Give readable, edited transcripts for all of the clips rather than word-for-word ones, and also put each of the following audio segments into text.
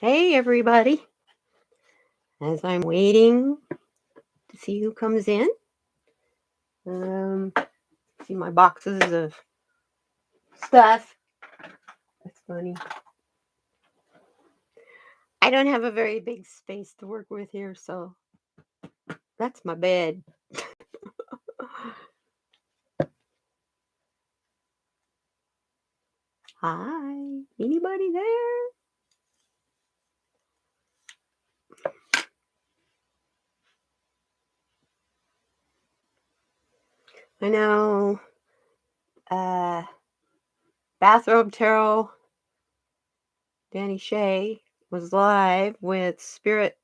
Hey, everybody. As I'm waiting to see who comes in, um, see my boxes of stuff. That's funny. I don't have a very big space to work with here, so that's my bed. Hi. Anybody there? I know. Uh, Bathrobe Tarot, Danny Shea was live with Spirit.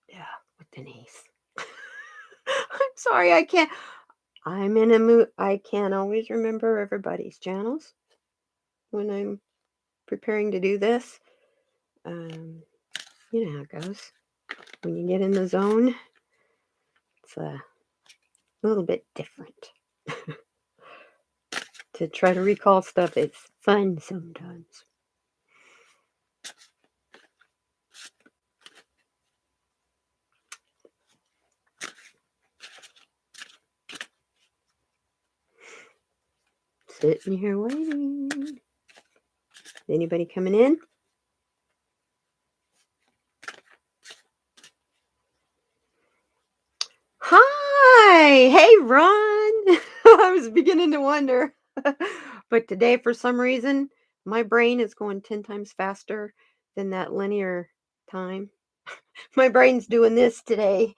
Yeah, with Denise. I'm sorry, I can't. I'm in a mood. I can't always remember everybody's channels when I'm preparing to do this. Um, you know how it goes. When you get in the zone, it's a little bit different. To try to recall stuff, it's fun sometimes. Sitting here waiting. Anybody coming in? Hi! Hey, Ron! I was beginning to wonder. But today, for some reason, my brain is going 10 times faster than that linear time. My brain's doing this today.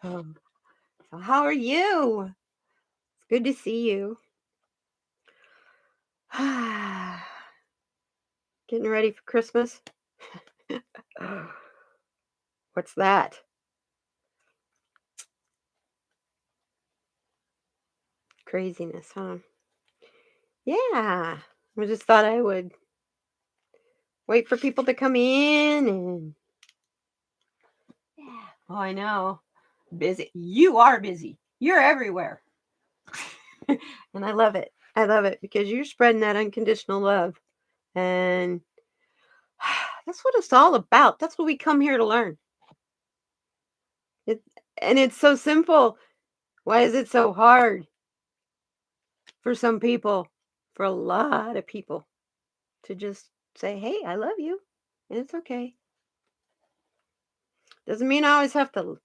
Um, so how are you? It's good to see you. Getting ready for Christmas? What's that? Craziness, huh? Yeah. I just thought I would wait for people to come in and yeah. Oh, I know. Busy. You are busy. You're everywhere. And I love it. I love it because you're spreading that unconditional love. And that's what it's all about. That's what we come here to learn. It, and it's so simple. Why is it so hard for some people, for a lot of people, to just say, hey, I love you. And it's okay. Doesn't mean I always have to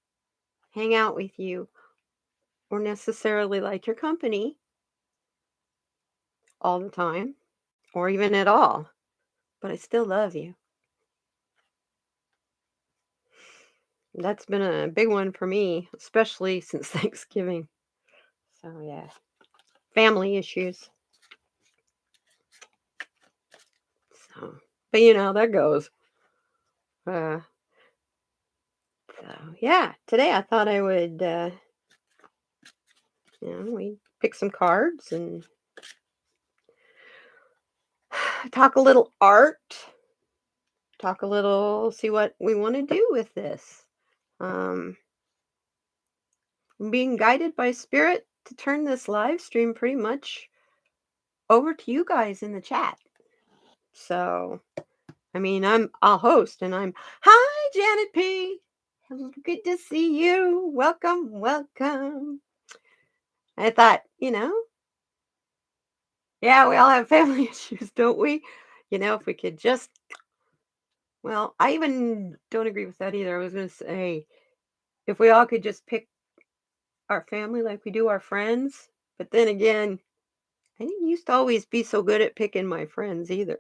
hang out with you or necessarily like your company all the time or even at all, but I still love you. That's been a big one for me, especially since Thanksgiving. So, yeah, family issues. So, but that goes. Uh, so, yeah, today I thought I would, we pick some cards and talk a little art, talk a little, see what we want to do with this. Um, I'm being guided by spirit to turn this live stream pretty much over to you guys in the chat. So, I mean, I'll host and hi, Janet P. Good to see you. Welcome, welcome. I thought, yeah, we all have family issues, don't we? If we could just, well, I even don't agree with that either. I was going to say, if we all could just pick our family like we do our friends. But then again, I didn't used to always be so good at picking my friends either.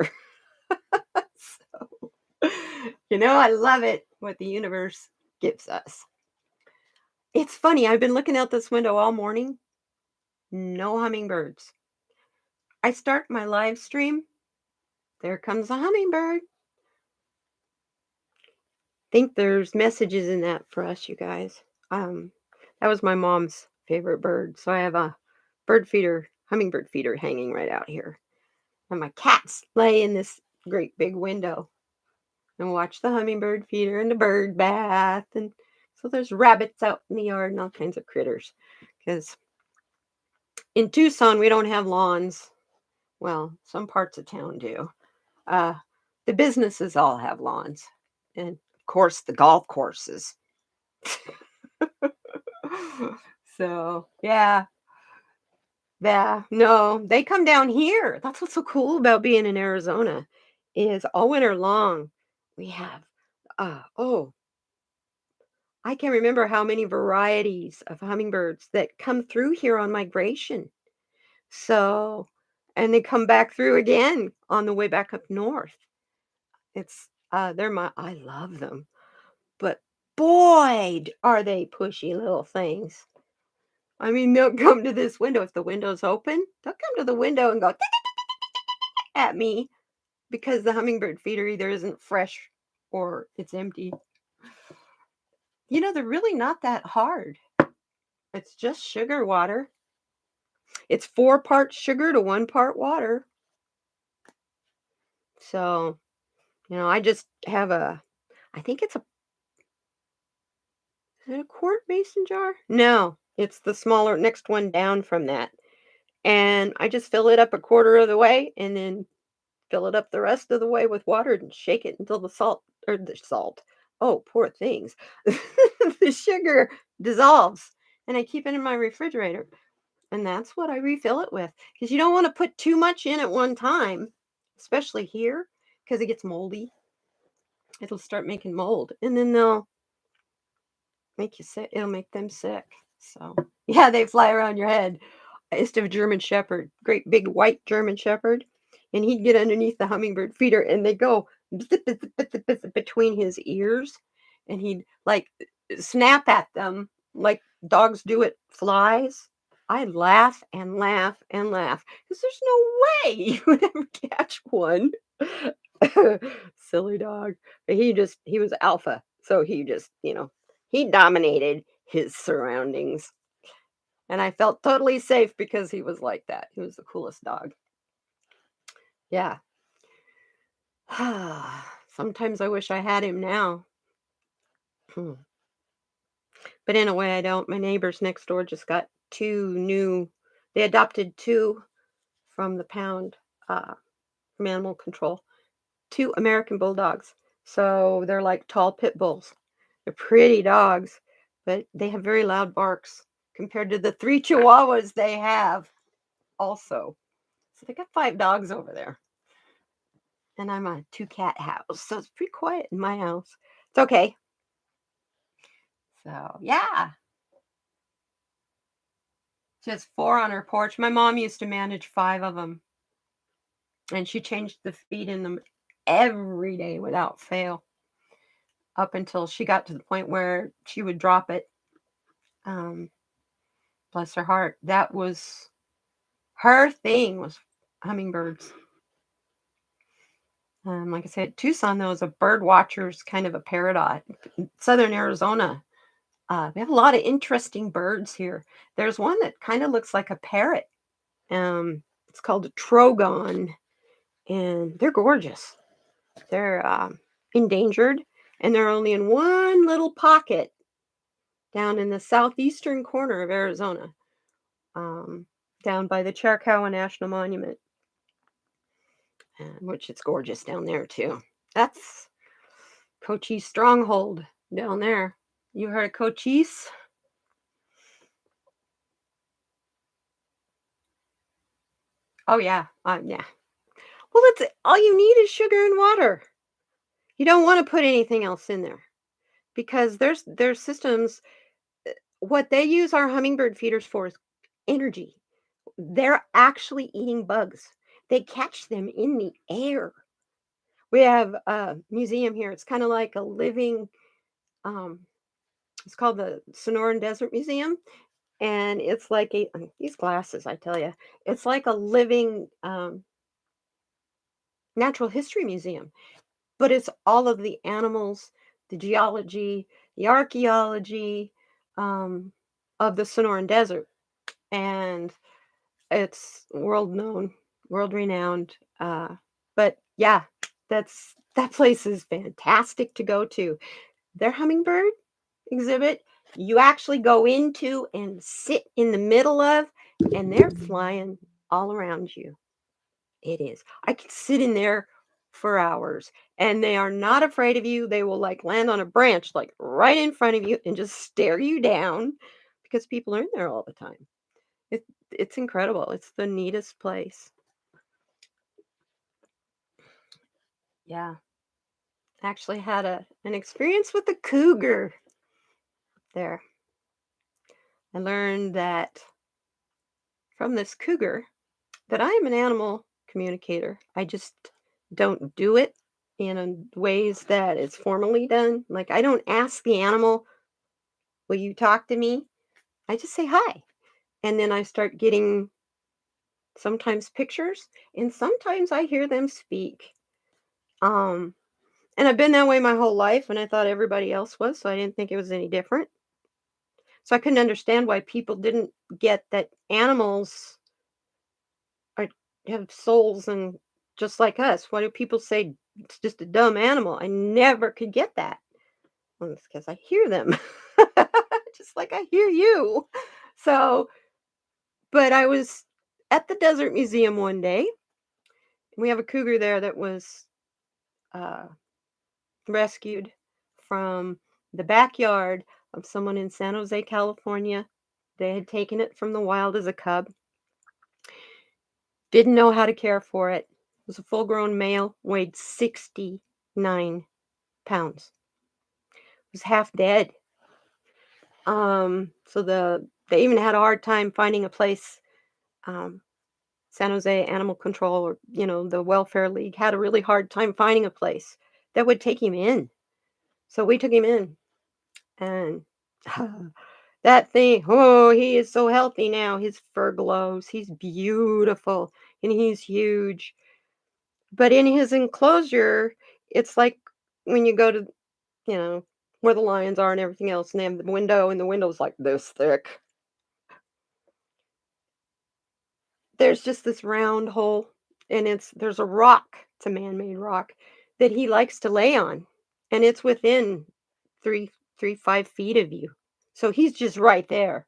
So, I love it what the universe gives us. It's funny, I've been looking out this window all morning. No hummingbirds. I start my live stream. There comes a hummingbird. Think there's messages in that for us, you guys. That was my mom's favorite bird. So I have a hummingbird feeder hanging right out here. And my cats lay in this great big window and watch the hummingbird feeder and the bird bath. And so there's rabbits out in the yard and all kinds of critters. Because in Tucson, we don't have lawns. Well, some parts of town do. Uh, the businesses all have lawns, and of course the golf courses. So yeah, yeah, no, they come down here. That's what's so cool about being in Arizona, is all winter long we have. Oh, I can't remember how many varieties of hummingbirds that come through here on migration. So, and they come back through again on the way back up north. They're I love them, but boy, are they pushy little things. I mean, they'll come to this window. If the window's open, they'll come to the window and go at me because the hummingbird feeder either isn't fresh or it's empty. They're really not that hard. It's just sugar water. It's 4 parts sugar to 1 part water. So, I just have I think is it a quart mason jar? No, it's the smaller next one down from that. And I just fill it up a quarter of the way and then fill it up the rest of the way with water and shake it until the salt. Oh, poor things. The sugar dissolves and I keep it in my refrigerator. And that's what I refill it with because you don't want to put too much in at one time, especially here because it gets moldy. It'll start making mold and then they'll make you sick. It'll make them sick. So, yeah, they fly around your head. I used to have a German Shepherd, great big white German Shepherd, and he'd get underneath the hummingbird feeder and they go zip, zip, zip, zip, zip between his ears, and he'd like snap at them like dogs do at flies. I'd laugh and laugh and laugh because there's no way you would ever catch one. Silly dog. But he was alpha. So he dominated his surroundings. And I felt totally safe because he was like that. He was the coolest dog. Yeah. Sometimes I wish I had him now. Hmm. But in a way I don't. My neighbors next door just got they adopted two from the pound from animal control, two American bulldogs. So they're like tall pit bulls. They're pretty dogs, but they have very loud barks compared to the three chihuahuas they have also. So they got five dogs over there. And I'm a two cat house. So it's pretty quiet in my house. It's okay. So yeah. She has four on her porch. My mom used to manage five of them. And she changed the feed in them every day without fail up until she got to the point where she would drop it. Um, Bless her heart. That was her thing was hummingbirds. Like I said, Tucson though is a bird watcher's kind of a paradise. Southern Arizona, we have a lot of interesting birds here. There's one that kind of looks like a parrot. It's called a trogon, and they're gorgeous. They're endangered, and they're only in one little pocket down in the southeastern corner of Arizona, um, down by the Chiricahua National Monument, which it's gorgeous down there too. That's Cochise Stronghold down there. You heard of Cochise? Oh yeah, yeah. Well, that's all you need is sugar and water. You don't want to put anything else in there because there's systems. What they use our hummingbird feeders for is energy. They're actually eating bugs. They catch them in the air. We have a museum here. It's kind of like a living. Um, it's called the Sonoran Desert Museum, and it's like these glasses. I tell you, it's like a living natural history museum. But it's all of the animals, the geology, the archaeology um, of the Sonoran Desert, and it's world known, world renowned. But yeah, that place is fantastic to go to. Their hummingbird exhibit, you actually go into and sit in the middle of, and they're flying all around you. It is. I could sit in there for hours, and they are not afraid of you. They will, like, land on a branch, like, right in front of you and just stare you down because people are in there all the time. It's incredible. It's the neatest place. Yeah. Actually had an experience with a cougar there. I learned that from this cougar that I am an animal communicator. I just don't do it in ways that it's formally done. Like, I don't ask the animal, "Will you talk to me?" I just say hi. And then I start getting sometimes pictures and sometimes I hear them speak. Um, and I've been that way my whole life and I thought everybody else was, so I didn't think it was any different. So I couldn't understand why people didn't get that animals are have souls and just like us. Why do people say it's just a dumb animal? I never could get that. Well, it's because I hear them. Just like I hear you. So, but I was at the Desert Museum one day. We have a cougar there that was uh, rescued from the backyard of someone in San Jose, California. They had taken it from the wild as a cub. Didn't know how to care for it. Was a full-grown male, weighed 69 pounds. Was half dead. So they even had a hard time finding a place. Um, San Jose Animal Control, or the Welfare League, had a really hard time finding a place that would take him in. So we took him in, and that thing, oh, he is so healthy now. His fur glows. He's beautiful, and he's huge. But in his enclosure, it's like when you go to, you know, where the lions are and everything else, and they have the window, and the window's like this thick. There's just this round hole, and there's a rock, it's a man-made rock, that he likes to lay on, and it's within 5 feet of you. So he's just right there.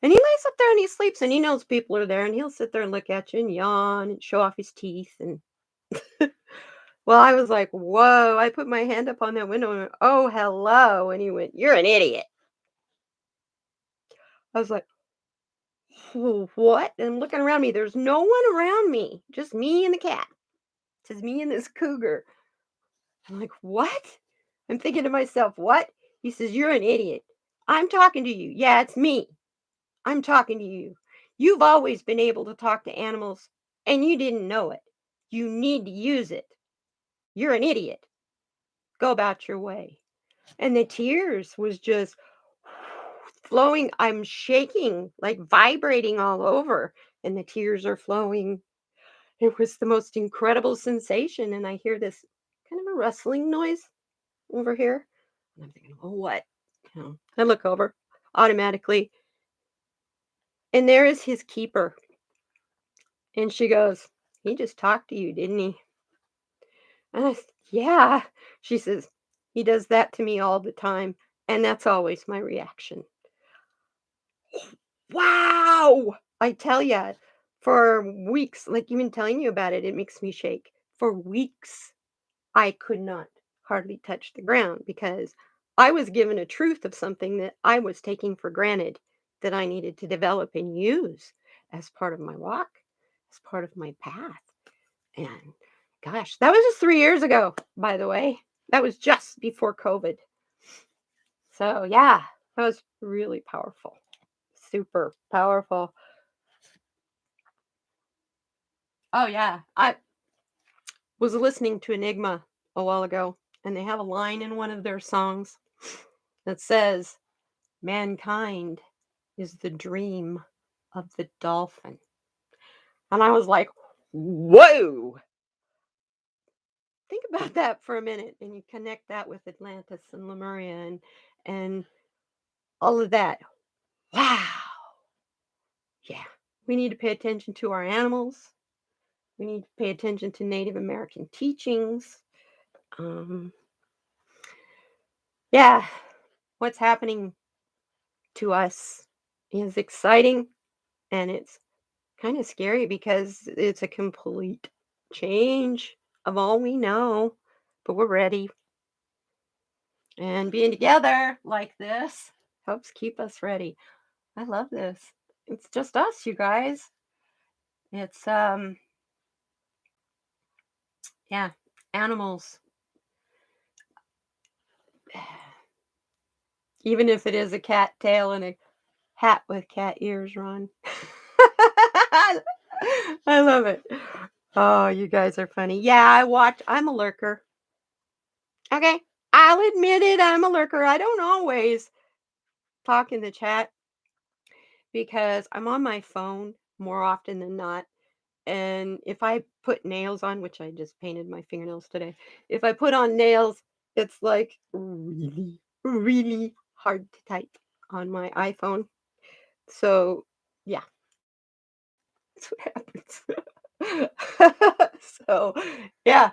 And he lays up there and he sleeps, and he knows people are there, and he'll sit there and look at you and yawn and show off his teeth, and well, I was like, "Whoa." I put my hand up on that window and went, "Oh, hello." And he went, "You're an idiot." I was like, What?" And I'm looking around me. There's no one around me, just me and the cat. Just me and this cougar. I'm like, "What?" I'm thinking to myself, "What?" He says, "You're an idiot. I'm talking to you. Yeah, it's me. I'm talking to you. You've always been able to talk to animals and you didn't know it. You need to use it. You're an idiot. Go about your way." And the tears was just flowing. I'm shaking, like vibrating all over, and the tears are flowing. It was the most incredible sensation. And I hear this kind of a rustling noise over here. And I'm thinking, "Oh, what?" I look over automatically, and there is his keeper. And she goes, "He just talked to you, didn't he?" And I said, "Yeah." She says, "He does that to me all the time." And that's always my reaction. Wow! I tell ya, for weeks, like even telling you about it, it makes me shake. For weeks, I could not hardly touch the ground because I was given a truth of something that I was taking for granted that I needed to develop and use as part of my walk, as part of my path. And gosh, that was just 3 years ago, by the way. That was just before COVID. So yeah, that was really powerful. Super powerful. Oh yeah. I was listening to Enigma a while ago, and they have a line in one of their songs that says, "Mankind is the dream of the dolphin." And I was like, whoa, think about that for a minute. And you connect that with Atlantis and Lemuria and all of that. Wow. Yeah. We need to pay attention to our animals. We need to pay attention to Native American teachings. Um, yeah. What's happening to us is exciting, and it's kind of scary because it's a complete change. of all we know, but we're ready. And being together like this helps keep us ready. I love this. It's just us, you guys. It's yeah, animals. Even if it is a cat tail and a hat with cat ears, Ron. I love it. Oh, you guys are funny. Yeah, I'm a lurker. Okay. I'll admit it, I'm a lurker. I don't always talk in the chat because I'm on my phone more often than not. And if I put nails on, which I just painted my fingernails today, if I put on nails, it's like really, really hard to type on my iPhone. So, yeah, that's what happens. So, yeah.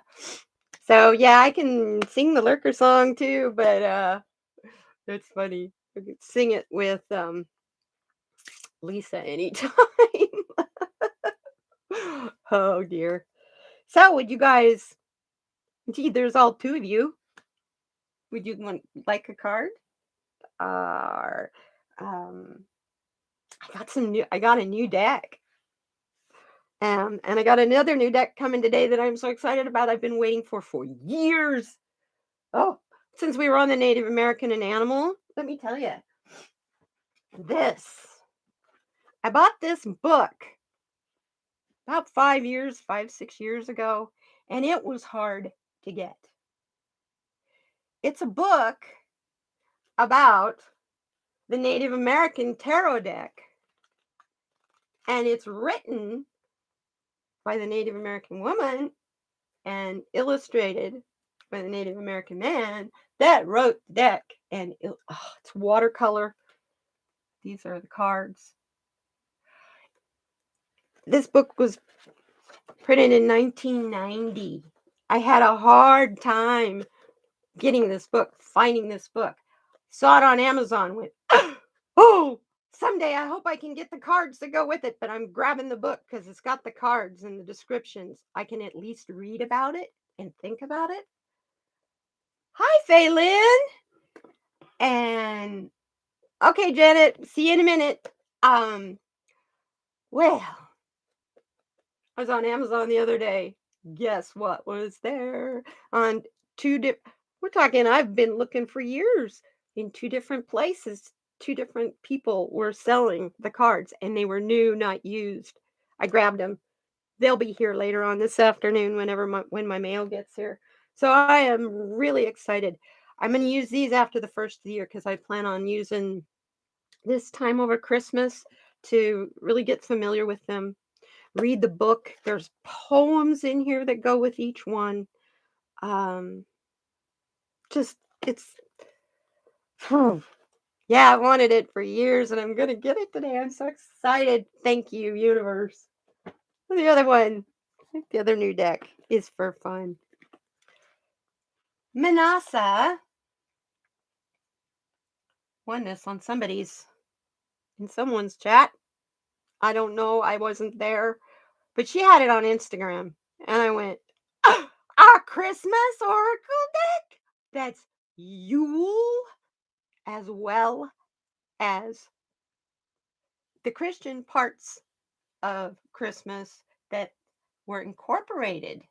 So, yeah, I can sing the lurker song too, but it's funny. I could sing it with Lisa anytime. Oh dear. So, would you guys? Gee, there's all two of you. Would you want like a card? Or um, I got a new deck. And I got another new deck coming today that I'm so excited about. I've been waiting for years. Oh, since we were on the Native American and animal, let me tell you this. I bought this book about 6 years ago, and it was hard to get. It's a book about the Native American tarot deck, and it's written by the Native American woman and illustrated by the Native American man that wrote the deck. And it's watercolor. These are the cards. This book was printed in 1990. I had a hard time getting this book, finding this book. Saw it on Amazon, went, oh, someday I hope I can get the cards to go with it, but I'm grabbing the book because it's got the cards and the descriptions. I can at least read about it and think about it. Hi, Phelan. And okay, Janet, see you in a minute. Well, I was on Amazon the other day. Guess what was there? On we're talking, I've been looking for years in two different places. Two different people were selling the cards and they were new, not used. I grabbed them. They'll be here later on this afternoon when my mail gets here. So I am really excited. I'm going to use these after the first of the year because I plan on using this time over Christmas to really get familiar with them. Read the book. There's poems in here that go with each one. Just it's yeah, I wanted it for years and I'm gonna get it today. I'm so excited. Thank you, universe. The other one, the other new deck is for fun. Manasa won this on in someone's chat. I don't know. I wasn't there, but she had it on Instagram, and I went, "A Christmas Oracle deck that's Yule as well as the Christian parts of Christmas that were incorporated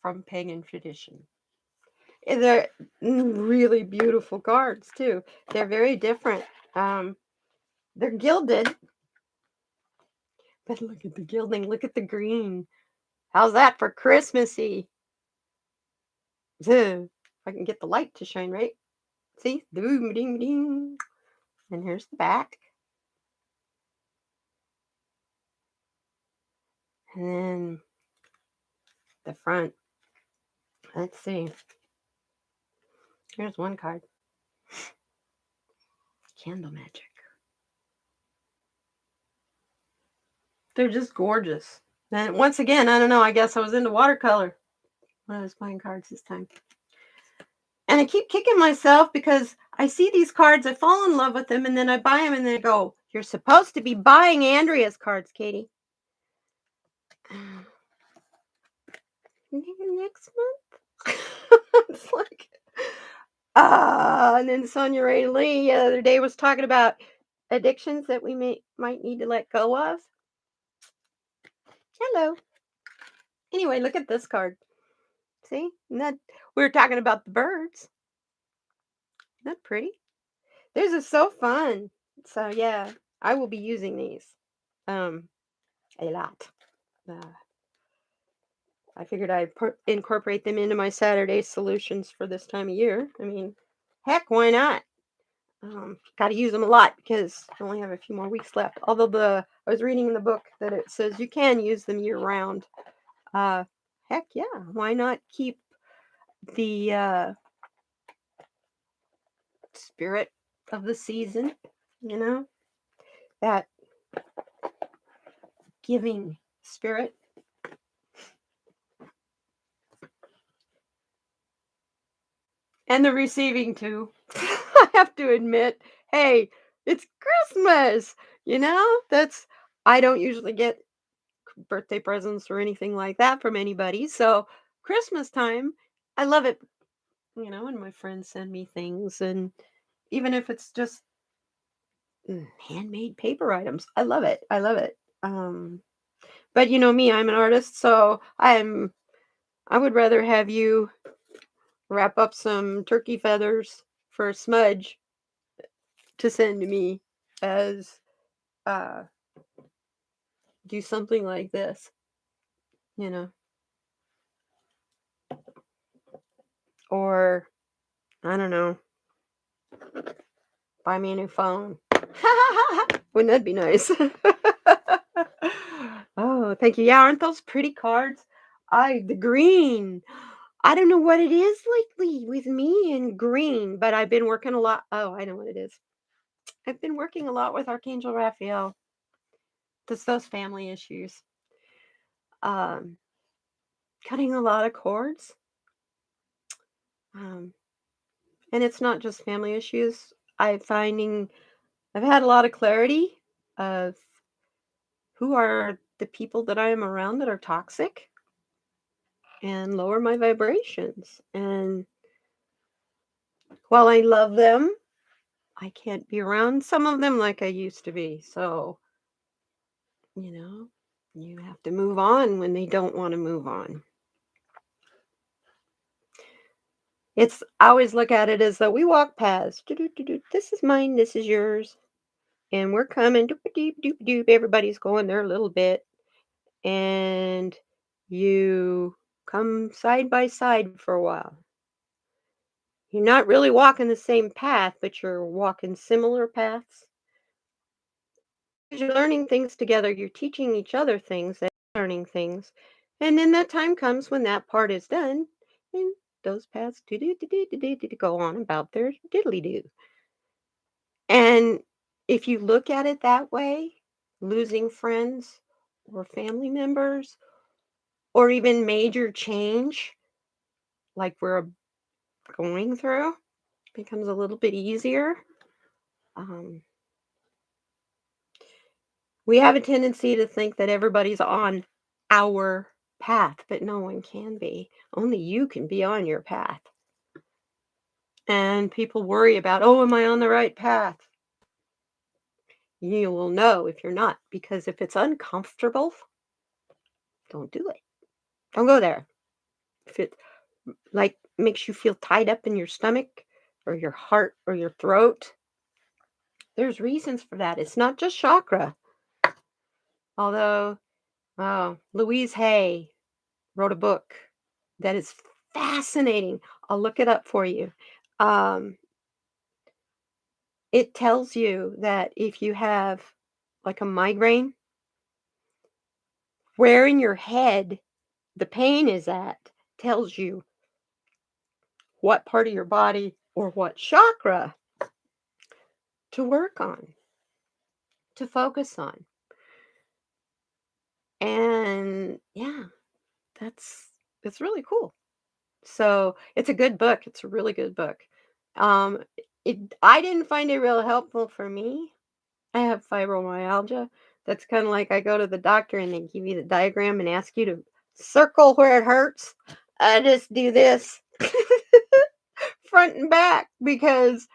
from pagan tradition." And they're really beautiful cards too. They're very different. They're gilded, but look at the gilding. Look at the green. How's that for Christmassy? If I can get the light to shine right. See? Boom, ding, ding. And here's the back. And then the front. Let's see. Here's one card. Candle magic. They're just gorgeous. And once again, I don't know, I guess I was into watercolor when I was buying cards this time. And I keep kicking myself because I see these cards, I fall in love with them, and then I buy them and then I go, you're supposed to be buying Andrea's cards, Katie. maybe next month. It's like, and then Sonia Ray Lee the other day was talking about addictions that we might need to let go of. Hello. Anyway, look at this card. See? Isn't that we were talking about the birds. Isn't that pretty? This is so fun. So yeah, I will be using these um a lot. Uh, I figured I'd incorporate them into my Saturday solutions for this time of year. I mean, heck, why not? Got to use them a lot because I only have a few more weeks left. Although I was reading in the book that it says you can use them year round. Uh, Heck yeah, why not keep the spirit of the season? You know, that giving spirit. And the receiving too. I have to admit, hey, it's Christmas. That's I don't usually get birthday presents or anything like that from anybody. So Christmas time, I love it. When my friends send me things, and even if it's just handmade paper items, I love it. I love it. But you know me, I'm an artist, so I would rather have you wrap up some turkey feathers for a smudge to send to me as uh do something like this, you know, or I don't know, buy me a new phone. Wouldn't that be nice? Oh, thank you. Yeah, aren't those pretty cards? The green. I don't know what it is lately with me and green, but I've been working a lot. Oh, I know what it is. I've been working a lot with Archangel Raphael. Just those family issues. Um, Cutting a lot of cords. Um, and it's not just family issues. I've had a lot of clarity of who are the people that I am around that are toxic and lower my vibrations. And while I love them, I can't be around some of them like I used to be. So, you know, you have to move on when they don't want to move on. I always look at it as though we walk past. Doo-doo-doo-doo. This is mine, this is yours. And we're coming. Doop-a-doop, doop-a-doop. Everybody's going there a little bit. And you come side by side for a while. You're not really walking the same path, but you're walking similar paths. 'Cause you're learning things together, you're teaching each other things and learning things. And then that time comes when that part is done, and those paths go on about their diddly do. And if you look at it that way, losing friends or family members or even major change like we're going through becomes a little bit easier. Um, we have a tendency to think that everybody's on our path, but no one can be. Only you can be on your path. And people worry about, oh, am I on the right path? You will know if you're not, because if it's uncomfortable, don't do it. Don't go there. If it like makes you feel tied up in your stomach or your heart or your throat, there's reasons for that. It's not just chakra. Although, Louise Hay wrote a book that is fascinating. I'll look it up for you. Um, it tells you that if you have like a migraine, where in your head the pain is at tells you what part of your body or what chakra to work on, to focus on. And yeah, that's it's really cool. So it's a good book. It's a really good book. Um, I didn't find it real helpful for me. I have fibromyalgia. That's kind of like I go to the doctor and they give you the diagram and ask you to circle where it hurts. I just do this front and back because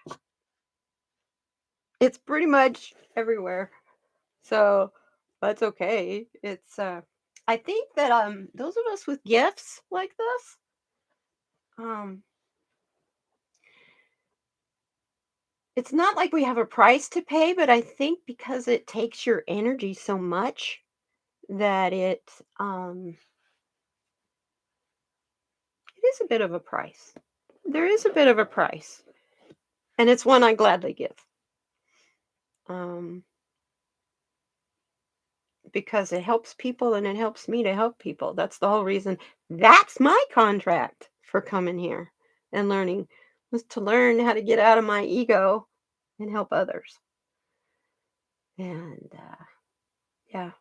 it's pretty much everywhere. So that's okay. I think that those of us with gifts like this, um it's not like we have a price to pay, but I think because it takes your energy so much that um it is a bit of a price. There is a bit of a price, and it's one I gladly give. Um because it helps people and it helps me to help people. That's the whole reason. That's my contract for coming here and learning, was to learn how to get out of my ego and help others. And yeah,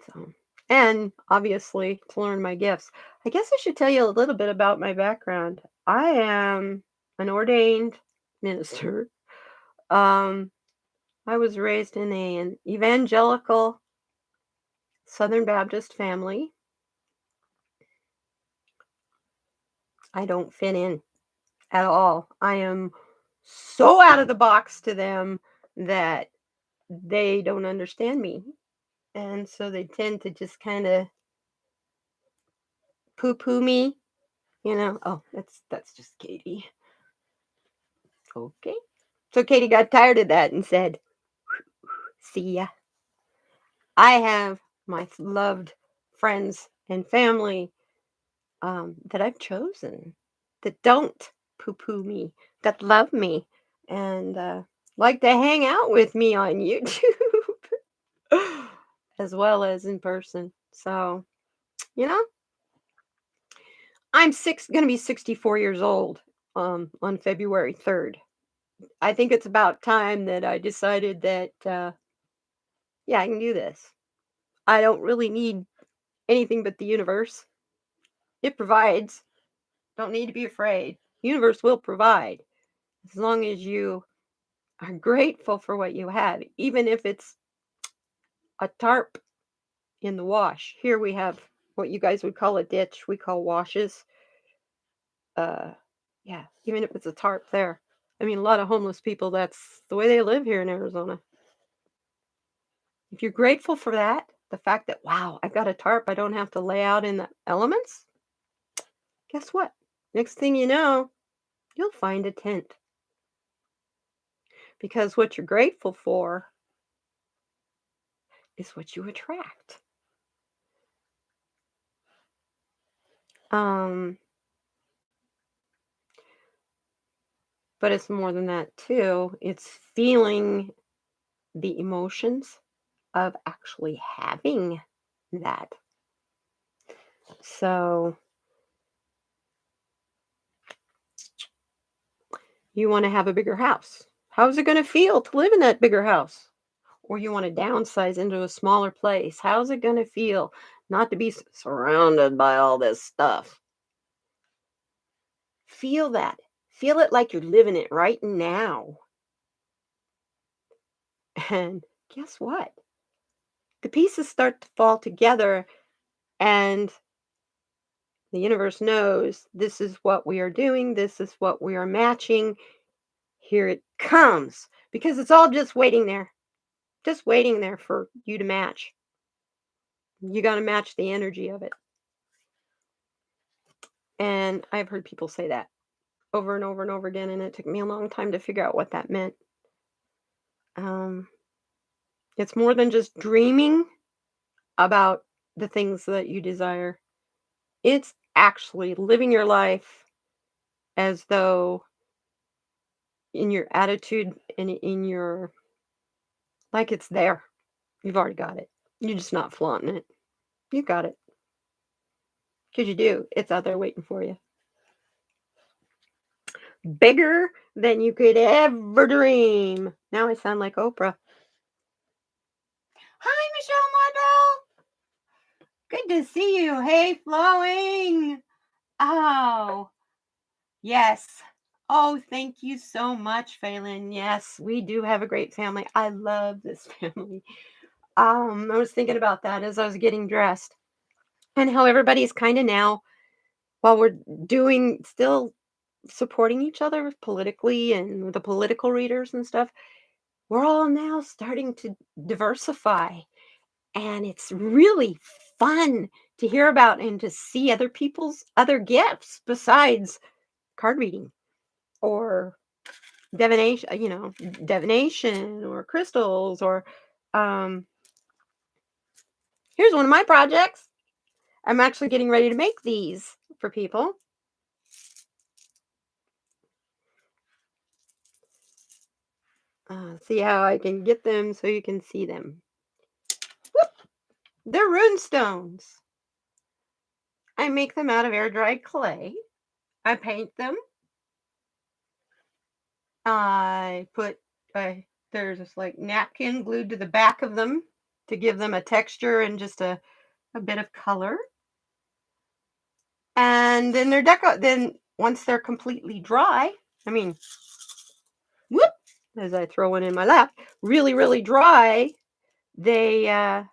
so, and obviously to learn my gifts. I guess I should tell you a little bit about my background. I am an ordained minister. Um, I was raised in an evangelical Southern Baptist family. I don't fit in at all. I am so out of the box to them that they don't understand me. And so they tend to just kind of poo poo me, you know. Oh, that's just Katie. Okay. So Katie got tired of that and said, "See ya." I have my loved friends and family that I've chosen that don't poo poo me, that love me, and like to hang out with me on YouTube as well as in person. So, you know, I'm going to be 64 years old on February 3rd. I think it's about time that I decided that, yeah, I can do this. I don't really need anything but the universe. It provides. Don't need to be afraid. Universe will provide as long as you are grateful for what you have, even if it's a tarp in the wash. Here we have what you guys would call a ditch, we call washes. Uh, yeah, even if it's a tarp there. I mean, a lot of homeless people, that's the way they live here in Arizona. If you're grateful for that, the fact that, wow, I've got a tarp, I don't have to lay out in the elements, guess what? Next thing you know, you'll find a tent because what you're grateful for is what you attract. Um, but it's more than that too. It's feeling the emotions of actually having that. So you want to have a bigger house. How's it going to feel to live in that bigger house? Or you want to downsize into a smaller place. How's it going to feel not to be surrounded by all this stuff? Feel that. Feel it like you're living it right now. And guess what? The pieces start to fall together, and the universe knows this is what we are doing, this is what we are matching. Here it comes because it's all just waiting there for you to match. You got to match the energy of it. And I've heard people say that over and over and over again, and it took me a long time to figure out what that meant. Um, it's more than just dreaming about the things that you desire. It's actually living your life as though in your attitude and in your, like it's there. You've already got it. You're just not flaunting it. You got it. Because you do. It's out there waiting for you. Bigger than you could ever dream. Now I sound like Oprah. Hi, Michelle Martel. Good to see you. Hey, Flowing. Oh, yes. Oh, thank you so much, Phelan. Yes, we do have a great family. I love this family. I was thinking about that as I was getting dressed. and how everybody's kind of now, while we're doing still supporting each other politically and with the political readers and stuff, we're all now starting to diversify. And it's really fun to hear about and to see other people's other gifts besides card reading or divination or crystals or um here's one of my projects. I'm actually getting ready to make these for people. See how I can get them so you can see them. Whoop! They're rune stones. I make them out of air dried clay. I paint them. I put there's this like napkin glued to the back of them to give them a texture and just a bit of color. And then then once they're completely dry, I mean, whoop, as I throw one in my lap, really, really dry, they uh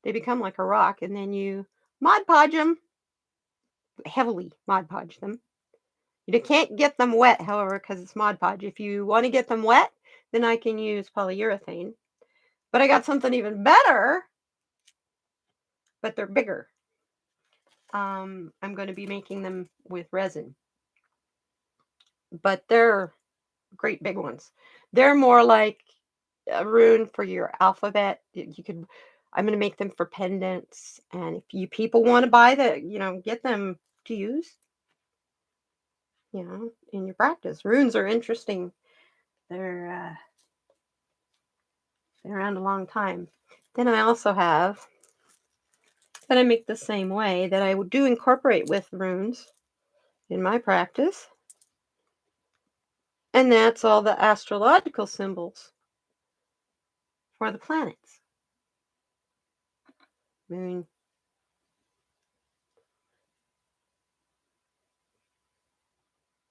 they become like a rock, and then you Mod Podge them, heavily Mod Podge them. You can't get them wet, however, because it's Mod Podge. If you want to get them wet, then I can use polyurethane. But I got something even better, but they're bigger. I'm going to be making them with resin, but they're great big ones. They're more like a rune for your alphabet. You could. I'm going to make them for pendants, and if you people want to buy get them to use, in your practice. Runes are interesting. They're been around a long time. Then I also have that I make the same way that I do incorporate with runes in my practice, and that's all the astrological symbols for the planets. Moon.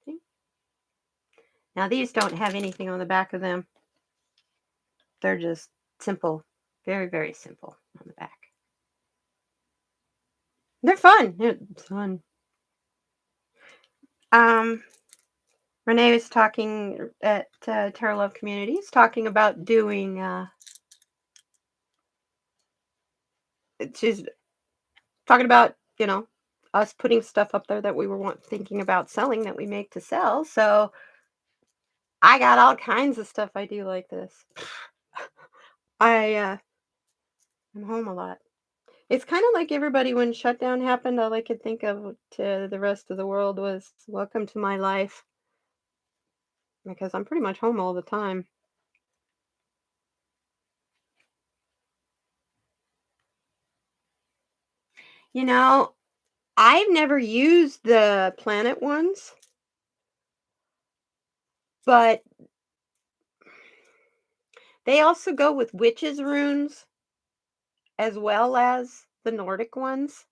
See? Now these don't have anything on the back of them. They're just simple, very, very simple on the back. They're fun. It's fun. Renee was talking at Tarot Love Communities, talking about doing. She's talking about us putting stuff up there that we were thinking about selling that we make to sell. So I got all kinds of stuff I do like this. I'm home a lot. It's kind of like everybody when shutdown happened. All I could think of to the rest of the world was welcome to my life, because I'm pretty much home all the time. You know, I've never used the planet ones, but they also go with witches runes as well as the Nordic ones.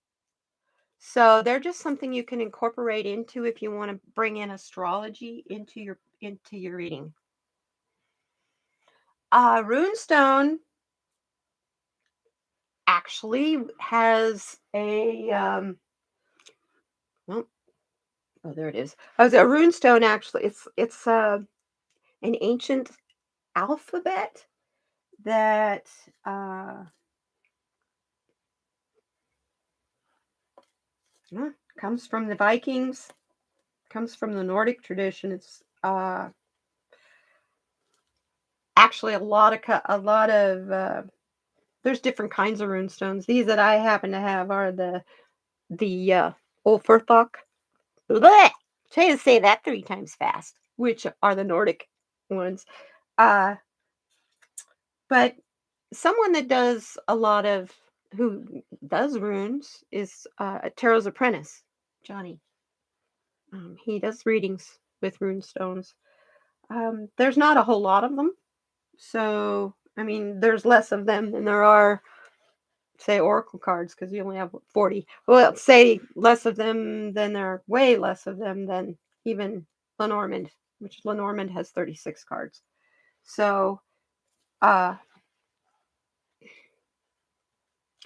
So they're just something you can incorporate into if you want to bring in astrology into your reading. Rune Stone actually has oh, there it is. A rune stone actually. It's an ancient alphabet that comes from the Vikings, comes from the Nordic tradition. It's actually a lot of there's different kinds of rune stones. These that I happen to have are the Ulferthok. Blech! Try to say that 3 times fast, which are the Nordic ones. Uh, but someone that does a lot of who does runes is Tarot's apprentice, Johnny. He does readings with rune stones. There's not a whole lot of them, so I mean, there's less of them than there are, say, oracle cards, because you only have 40. Well, say less of them than there are way less of them than even Lenormand, which Lenormand has 36 cards. So I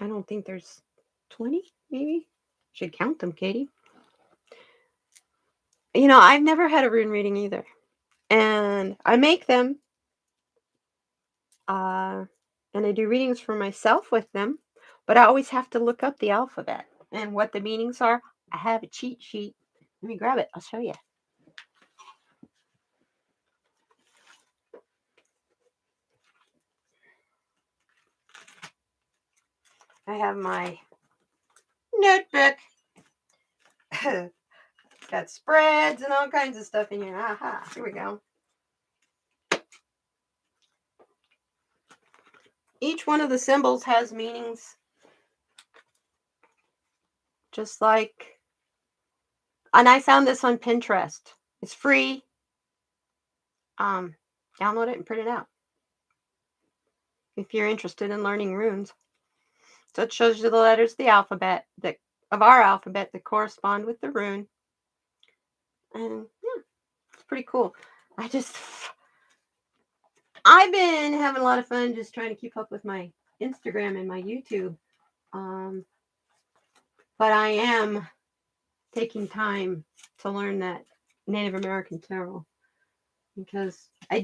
don't think there's 20, maybe? Should count them, Katie. You know, I've never had a rune reading either. And I make them, and I do readings for myself with them, but I always have to look up the alphabet and what the meanings are. I have a cheat sheet. Let me grab it. I'll show you. I have my notebook. Got spreads and all kinds of stuff in here. Aha, here we go. Each one of the symbols has meanings. Just like, and I found this on Pinterest. It's free. Download it and print it out if you're interested in learning runes. So it shows you the letters of the alphabet of our alphabet that correspond with the rune. And yeah, it's pretty cool. I've been having a lot of fun just trying to keep up with my Instagram and my YouTube. But I am taking time to learn that Native American tarot because I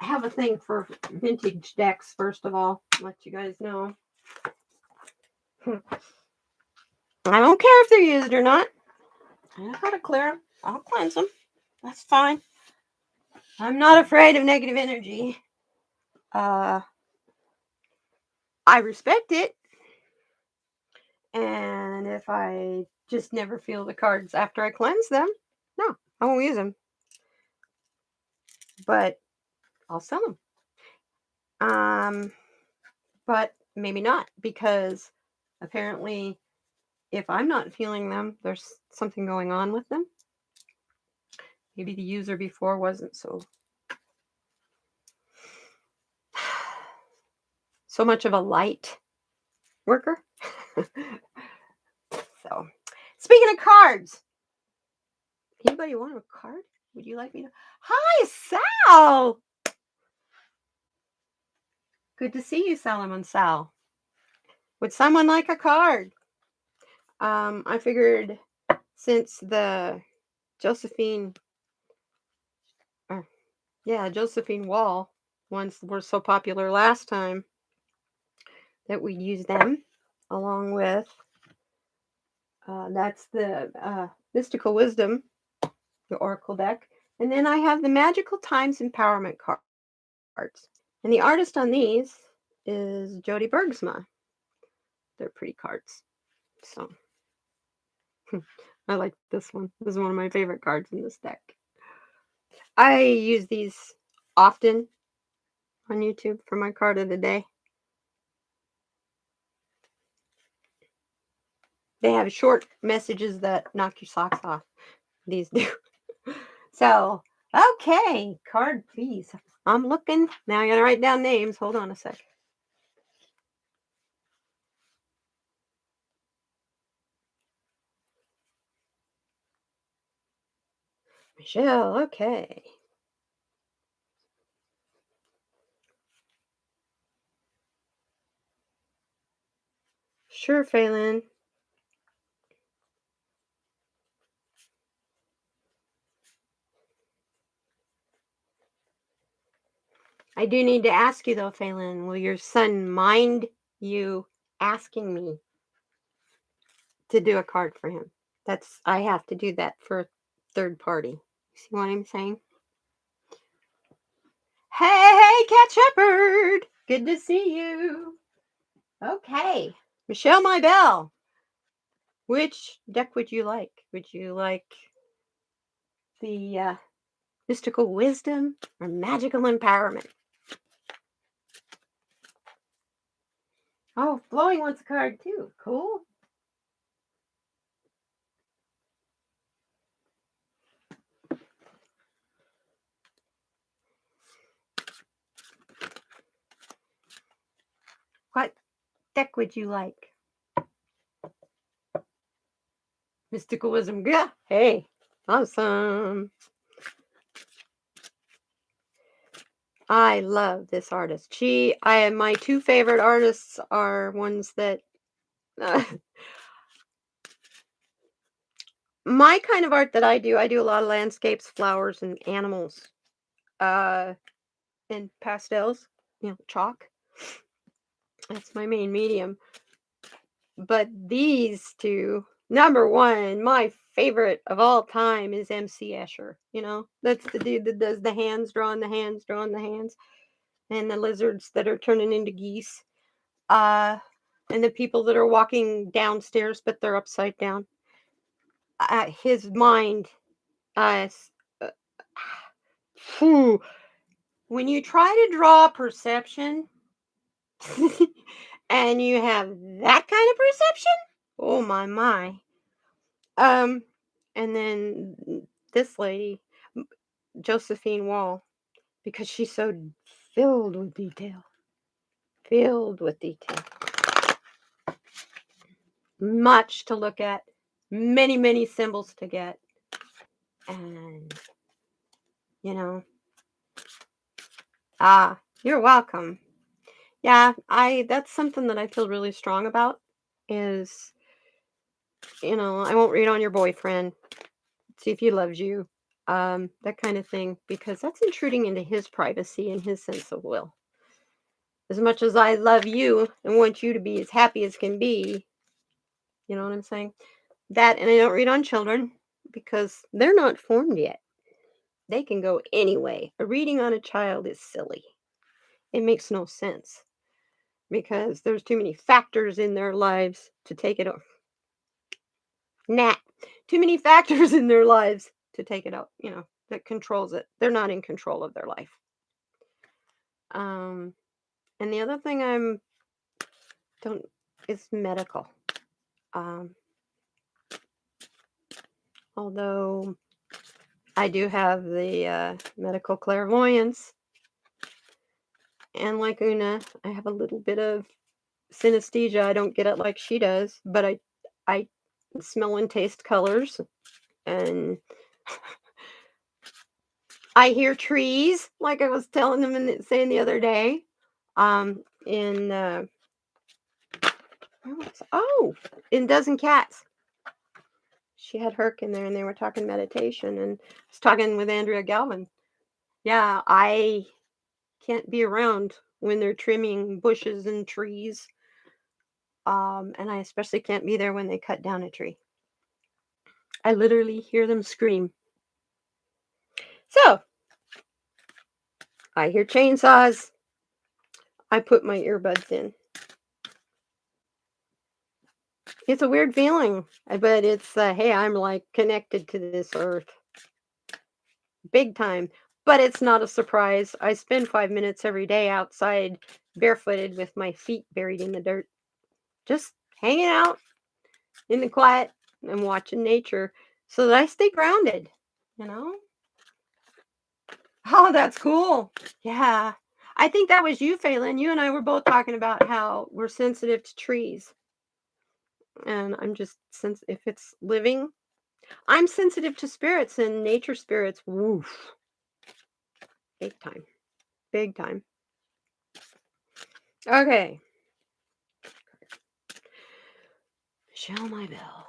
have a thing for vintage decks, first of all. I'll let you guys know. I don't care if they're used or not. I know how to clear them. I'll cleanse them. That's fine. I'm not afraid of negative energy. I respect it. And if I just never feel the cards after I cleanse them, no, I won't use them. But I'll sell them. But maybe not, because apparently if I'm not feeling them, there's something going on with them. Maybe the user before wasn't so much of a light worker. So, speaking of cards, anybody want a card? Would you like me to? Hi, Sal. Good to see you, Salomon Sal. Would someone like a card? I figured since the Josephine Wall ones were so popular last time that we'd use them along with that's the Mystical Wisdom, the Oracle deck. And then I have the Magical Times Empowerment cards. And the artist on these is Jody Bergsma. They're pretty cards. So I like this one. This is one of my favorite cards in this deck. I use these often on YouTube for my card of the day. They have short messages that knock your socks off. These do. So, okay, card please. I'm looking. Now I gotta write down names. Hold on a sec. Michelle, okay. Sure, Phelan. I do need to ask you though, Phelan, will your son mind you asking me to do a card for him? I have to do that for a third party. See what I'm saying? Hey, Cat Shepherd! Good to see you. Okay, Michelle My Bell. Which deck would you like? Would you like the Mystical Wisdom or Magical Empowerment? Oh, Flowing wants a card too. Cool. What deck would you like? Mystical Wisdom. Yeah. Hey, awesome. I love this artist. My two favorite artists are ones that uh, my kind of art that I do a lot of landscapes, flowers, and animals, uh, and pastels, chalk. That's my main medium. But these two, number one, my favorite of all time is MC Escher. That's the dude that does the hands, drawing the hands, drawing the hands, and the lizards that are turning into geese. Uh, and the people that are walking downstairs, but they're upside down. His mind, s- uh, phew, when you try to draw perception and you have that kind of perception, oh my. Um, and then this lady, Josephine Wall, because she's so filled with detail, filled with detail. Much to look at, many symbols to get. And, you know, you're welcome. Yeah, that's something that I feel really strong about is, I won't read on your boyfriend, see if he loves you, that kind of thing, because that's intruding into his privacy and his sense of will. As much as I love you and want you to be as happy as can be, you know what I'm saying? That, and I don't read on children because they're not formed yet. They can go anyway. A reading on a child is silly. It makes no sense because there's too many factors in their lives to take it over. Too many factors in their lives to take it out, that controls it. They're not in control of their life. Um, and the other thing don't is medical. Um, although I do have the medical clairvoyance, and like Una, I have a little bit of synesthesia. I don't get it like she does, but I smell and taste colors, and I hear trees, like I was telling them and saying the other day. In where was in Dozen Cats. She had Herc in there, and they were talking meditation, and I was talking with Andrea Galvin. Yeah, I can't be around when they're trimming bushes and trees. And I especially can't be there when they cut down a tree. I literally hear them scream. So I hear chainsaws. I put my earbuds in. It's a weird feeling, but it's hey, I'm like connected to this earth, big time. But it's not a surprise. I spend 5 minutes every day outside, barefooted, with my feet buried in the dirt, just hanging out in the quiet and watching nature, so that I stay grounded. You know. Oh, that's cool. Yeah. I think that was you, Phelan. You and I were both talking about how we're sensitive to trees. And I'm just if it's living, I'm sensitive to spirits and nature spirits. Woof. Big time. Big time. Okay. Michelle My Bell.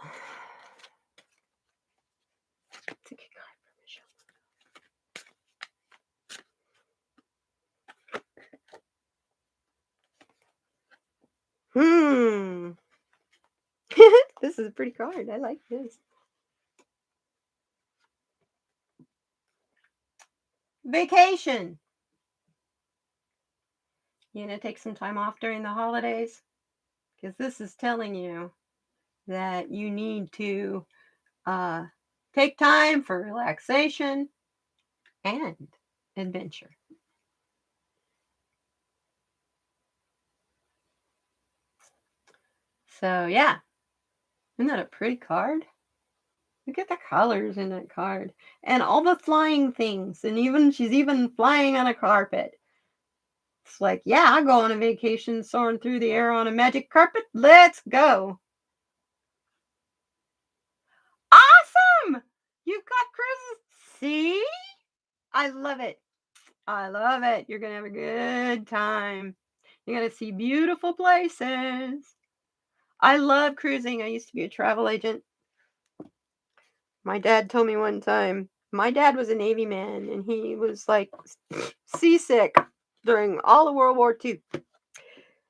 It's a good card for Michelle. This is a pretty card. I like this. Vacation. You gonna take some time off during the holidays? Because this is telling you that you need to take time for relaxation and adventure. So, yeah. Isn't that a pretty card? Look at the colors in that card. And all the flying things. And she's even flying on a carpet. It's like, yeah, I'll go on a vacation soaring through the air on a magic carpet. Let's go. Awesome! You've got cruises. See? I love it. I love it. You're going to have a good time. You're going to see beautiful places. I love cruising. I used to be a travel agent. My dad told me one time, my dad was a Navy man and he was like seasick during all of World War II.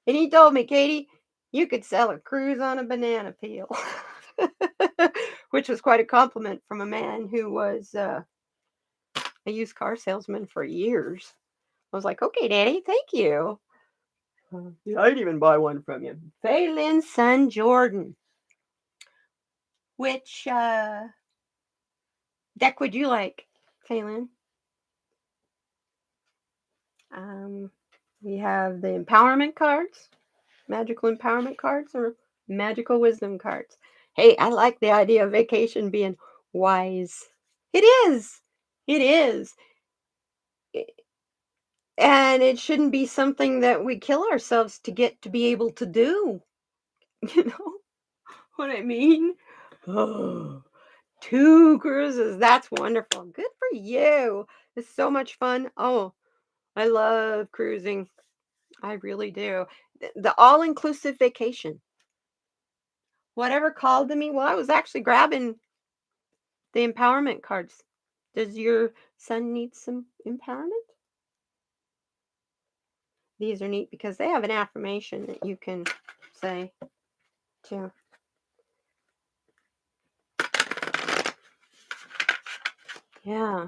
And he told me, Katie, you could sell a cruise on a banana peel, which was quite a compliment from a man who was a used car salesman for years. I was like, okay, Daddy, thank you. Yeah, I'd even buy one from you. Phelan's son, Jordan. Which deck would you like, Phelan? We have the empowerment cards, magical empowerment cards, or magical wisdom cards. Hey, I like the idea of vacation being wise. It is. It is. And it shouldn't be something that we kill ourselves to get to be able to do. You know what I mean? Oh, 2 cruises. That's wonderful. Good for you. It's so much fun. Oh, I love cruising. I really do. The all-inclusive vacation. Whatever called to me, well, I was actually grabbing the empowerment cards. Does your son need some empowerment? These are neat because they have an affirmation that you can say too. Yeah.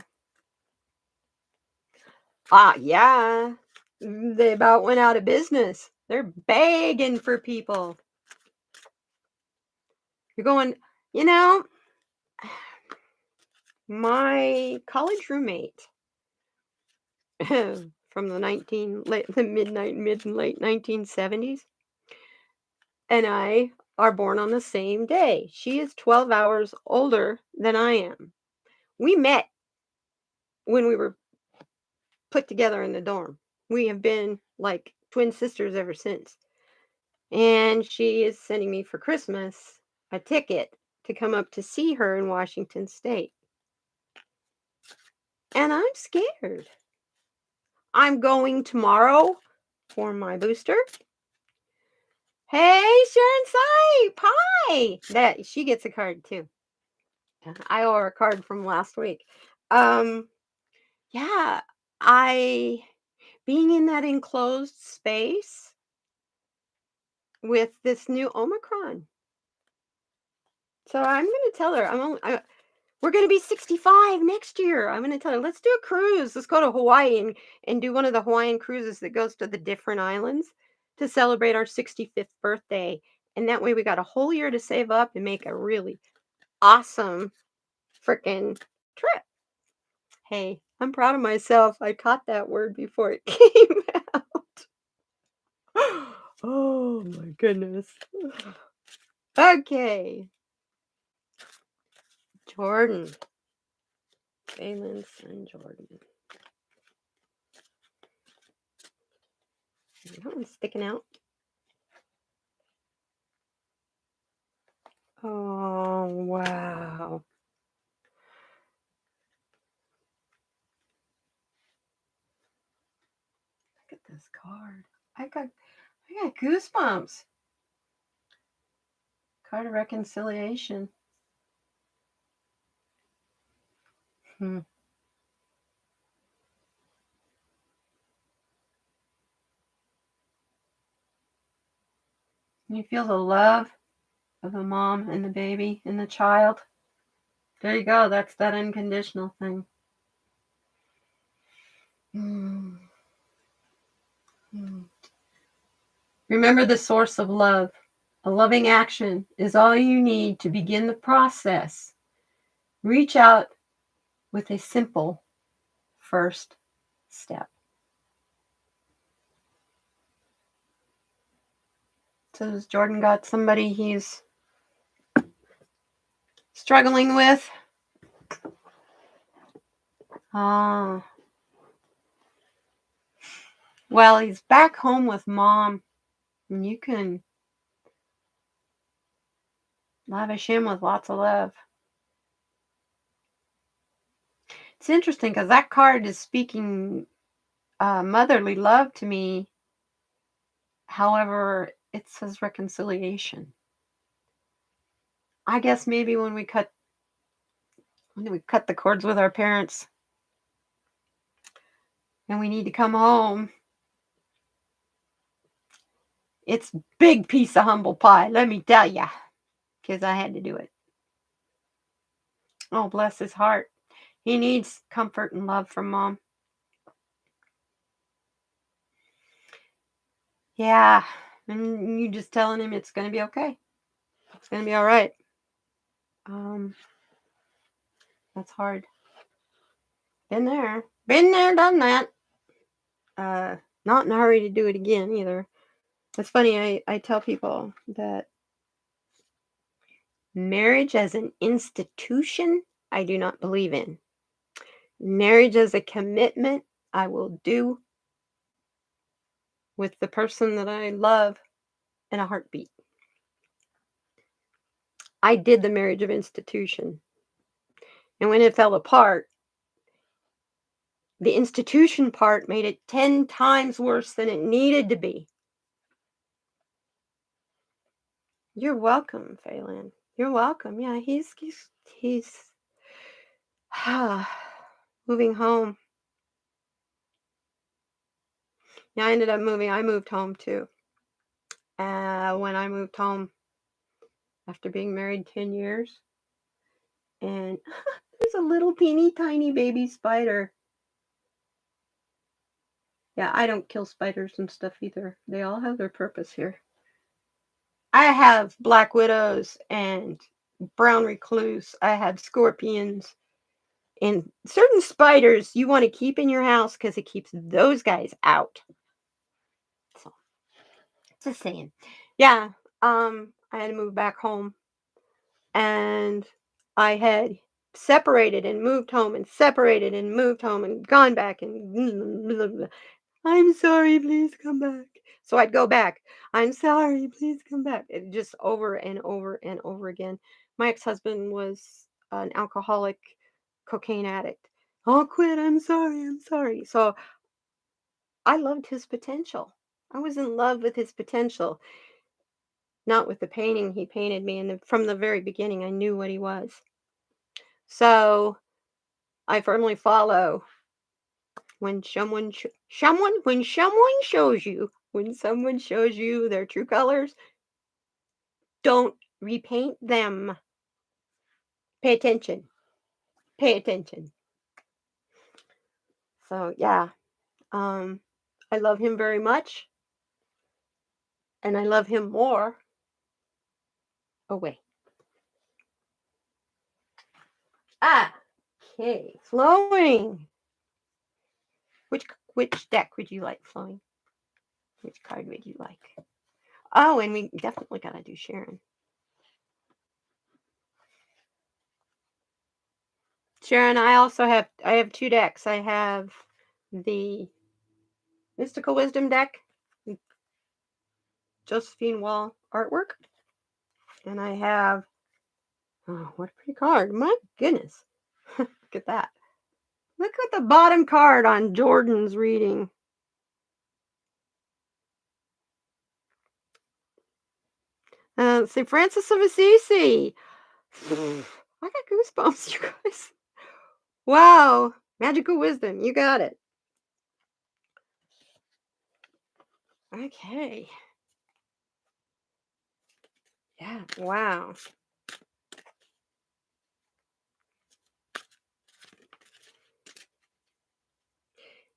Yeah. They about went out of business. They're begging for people. You're going, you know, my college roommate from the mid and late 1970s, and I are born on the same day. She is 12 hours older than I am. We met when we were put together in the dorm. We have been like twin sisters ever since. And she is sending me for Christmas a ticket to come up to see her in Washington State. And I'm scared. I'm going tomorrow for my booster. Hey, Sharon Sipe, hi. That she gets a card too. I owe her a card from last week. Yeah, I being in that enclosed space with this new Omicron. So I'm going to tell her we're going to be 65 next year. I'm going to tell her, let's do a cruise. Let's go to Hawaii and do one of the Hawaiian cruises that goes to the different islands to celebrate our 65th birthday. And that way we got a whole year to save up and make a really awesome freaking trip. Hey, I'm proud of myself. I caught that word before it came out. Oh my goodness. Okay. Jordan. Phelan's son Jordan. That one's sticking out. Oh, wow. Look at this card. I got goosebumps. Card of reconciliation. Hmm. You feel the love of the mom and the baby and the child. There you go. That's that unconditional thing. Hmm. Hmm. Remember the source of love. A loving action is all you need to begin the process. Reach out with a simple first step. So has Jordan got somebody he's struggling with? Ah. Well, he's back home with mom, and you can lavish him with lots of love. It's interesting because that card is speaking motherly love to me. However, it says reconciliation. I guess maybe when we cut the cords with our parents and we need to come home, it's big piece of humble pie, let me tell ya, because I had to do it. Oh, bless his heart. He needs comfort and love from mom. Yeah, and you just telling him it's going to be okay. It's going to be all right. That's hard. Been there, done that. Not in a hurry to do it again either. It's funny. I tell people that marriage as an institution, I do not believe in. Marriage as a commitment, I will do with the person that I love in a heartbeat. I did the marriage of institution. And when it fell apart, the institution part made it 10 times worse than it needed to be. You're welcome, Phelan. You're welcome. Yeah, he's moving home. Yeah, I ended up moving. I moved home too. When I moved home after being married 10 years, and there's a little teeny tiny baby spider. Yeah, I don't kill spiders and stuff either. They all have their purpose here. I have black widows and brown recluse. I have scorpions and certain spiders you want to keep in your house because it keeps those guys out. So, just saying. Yeah, I had to move back home, and I had separated and moved home and separated and moved home and gone back and I'm sorry, please come back. So I'd go back. I'm sorry, please come back. It just over and over and over again. My ex-husband was an alcoholic, cocaine addict. I'll quit. I'm sorry. I'm sorry. So I loved his potential. I was in love with his potential, not with the painting he painted me. And from the very beginning, I knew what he was. So I firmly follow when someone shows you their true colors, don't repaint them. Pay attention. Pay attention. So yeah, I love him very much, and I love him more away. Ah, okay, flowing. Which deck would you like, flowing? Which card would you like? Oh, and we definitely gotta do Sharon. Sharon, I have two decks. I have the Mystical Wisdom deck, Josephine Wall artwork, and I have, oh, what a pretty card! My goodness, look at that! Look at the bottom card on Jordan's reading. St. Francis of Assisi. I got goosebumps, you guys. Wow, magical wisdom, you got it. Okay. Yeah, wow.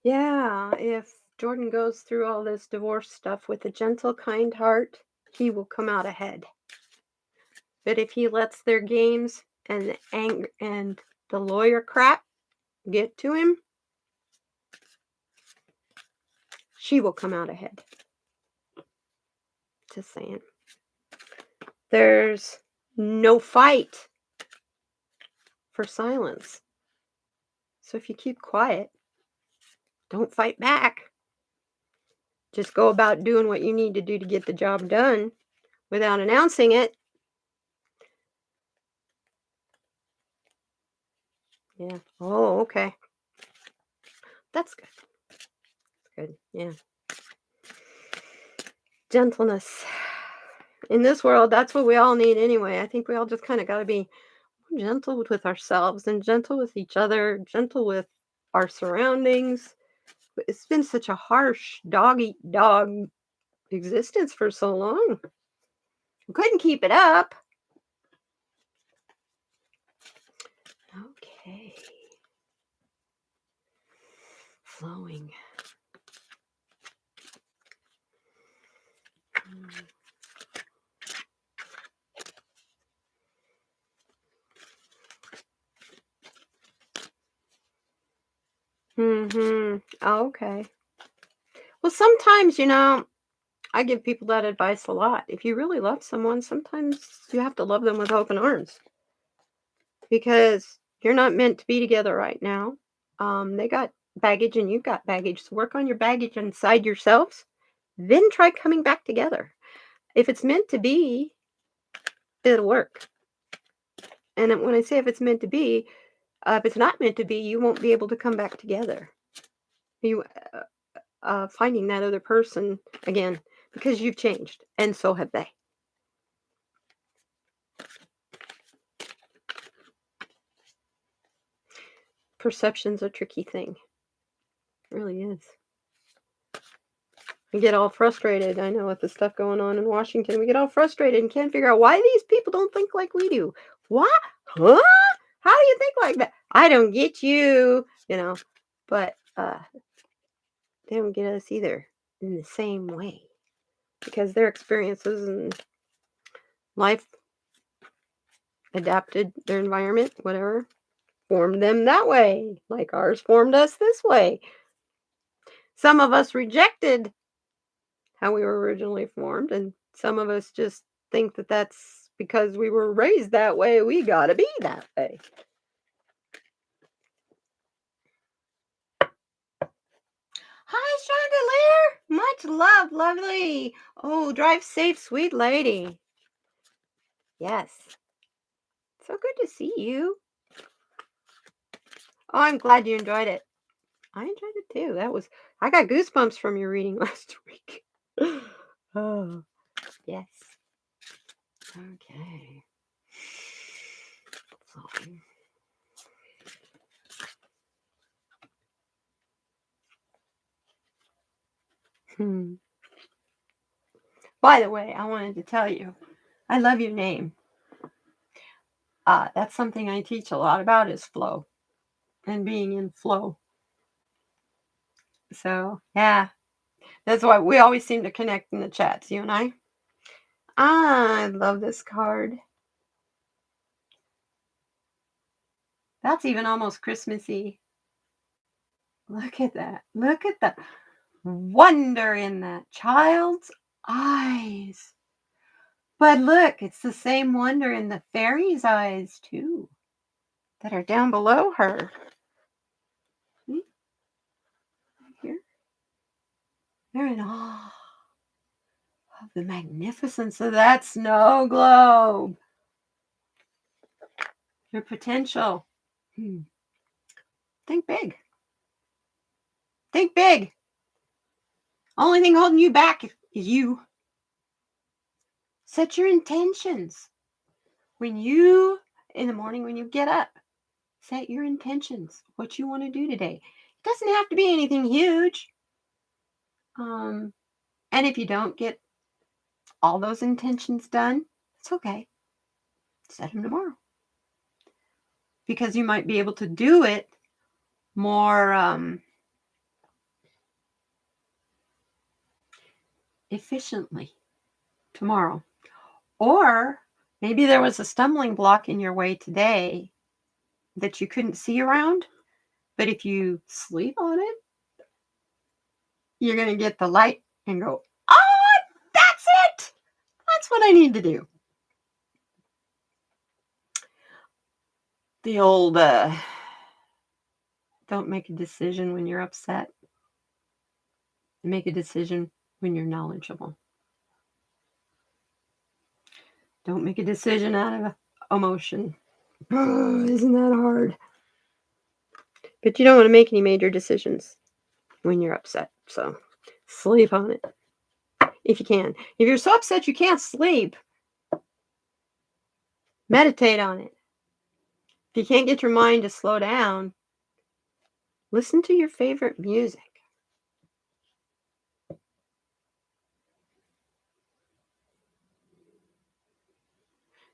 Yeah, if Jordan goes through all this divorce stuff with a gentle, kind heart, he will come out ahead. But if he lets their games and the anger and the lawyer crap get to him, she will come out ahead. Just saying. There's no fight for silence. So if you keep quiet, don't fight back. Just go about doing what you need to do to get the job done without announcing it. Yeah. Oh, okay. That's good. good. Yeah. Gentleness. In this world, that's what we all need anyway. I think we all just kind of got to be gentle with ourselves and gentle with each other, gentle with our surroundings. It's been such a harsh dog eat dog existence for so long. We couldn't keep it up. Okay. Flowing. Mm-hmm. Okay. Well, sometimes, I give people that advice a lot. If you really love someone, sometimes you have to love them with open arms because you're not meant to be together right now. They got baggage and you've got baggage. So work on your baggage inside yourselves, then try coming back together. If it's meant to be, it'll work. And then when I say if it's meant to be, if it's not meant to be, you won't be able to come back together. You finding that other person again because you've changed, and so have they. Perception's a tricky thing. It really is. We get all frustrated. I know with the stuff going on in Washington, we get all frustrated and can't figure out why these people don't think like we do. What? Huh? How do you think like that? I don't get you, but they don't get us either in the same way because their experiences and life adapted their environment, whatever, formed them that way, like ours formed us this way. Some of us rejected how we were originally formed, and some of us just think that that's because we were raised that way, we gotta be that way. Hi, Chandelier! Much love, lovely. Oh, drive safe, sweet lady. Yes. So good to see you. Oh, I'm glad you enjoyed it. I enjoyed it too. I got goosebumps from your reading last week. Oh, yes. Okay. Flowing. By the way, I wanted to tell you, I love your name. That's something I teach a lot about is flow and being in flow. So, yeah, that's why we always seem to connect in the chats, you and I. I love this card. That's even almost Christmassy. Look at that. Look at the wonder in that child's eyes. But look, it's the same wonder in the fairy's eyes, too, that are down below her. See? Right here. They're in awe of the magnificence of that snow globe. Your potential. Think big. Think big. Only thing holding you back is you. Set your intentions. In the morning when you get up, set your intentions. What you want to do today. It doesn't have to be anything huge. And if you don't get all those intentions done, it's okay. Set them tomorrow. Because you might be able to do it more efficiently tomorrow. Or maybe there was a stumbling block in your way today that you couldn't see around, but if you sleep on it, you're going to get the light and go, oh, that's it. That's what I need to do. The old, don't make a decision when you're upset. Make a decision when you're knowledgeable. Don't make a decision out of emotion. Oh, isn't that hard? But you don't want to make any major decisions when you're upset. So sleep on it if you can. If you're so upset you can't sleep, meditate on it. If you can't get your mind to slow down, listen to your favorite music.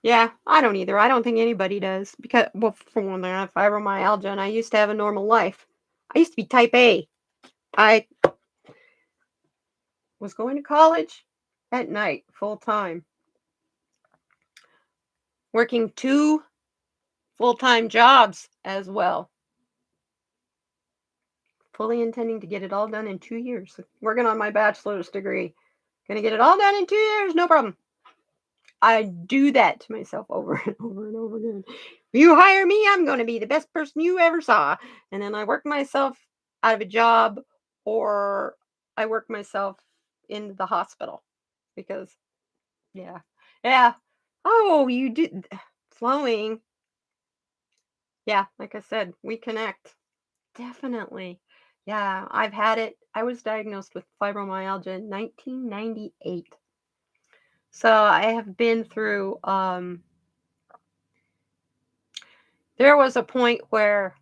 Yeah, I don't either. I don't think anybody does because, well, for one thing, I have fibromyalgia and I used to have a normal life. I used to be type A. I was going to college at night full time, working 2 full-time jobs as well, fully intending to get it all done in 2 years. Working on my bachelor's degree. Gonna get it all done in 2 years, no problem. I do that to myself over and over and over again. If you hire me, I'm gonna be the best person you ever saw. And then I work myself out of a job or I work myself in the hospital because yeah. Yeah. Oh, you did flowing. Yeah, like I said, we connect. Definitely. Yeah, I've had it. I was diagnosed with fibromyalgia in 1998. So I have been through there was a point where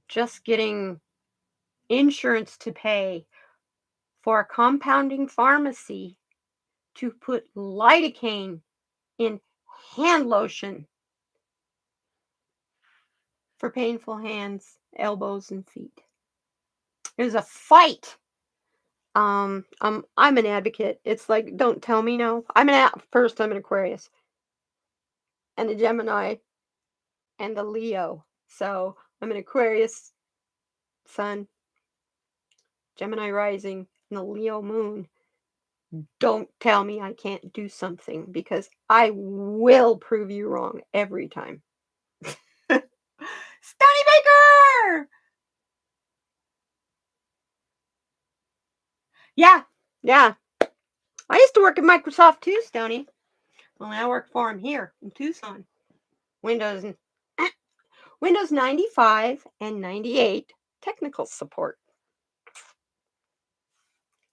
just getting insurance to pay for a compounding pharmacy to put lidocaine in hand lotion for painful hands, elbows, and feet. It was a fight. I'm an advocate. It's like, don't tell me no. First, I'm an Aquarius and a Gemini and the Leo. So I'm an Aquarius sun, Gemini rising, and the Leo moon. Don't tell me I can't do something because I will prove you wrong every time. Stony Baker! Yeah, yeah. I used to work at Microsoft too, Stony. Only I work for him here in Tucson. Windows Windows 95 and 98 technical support.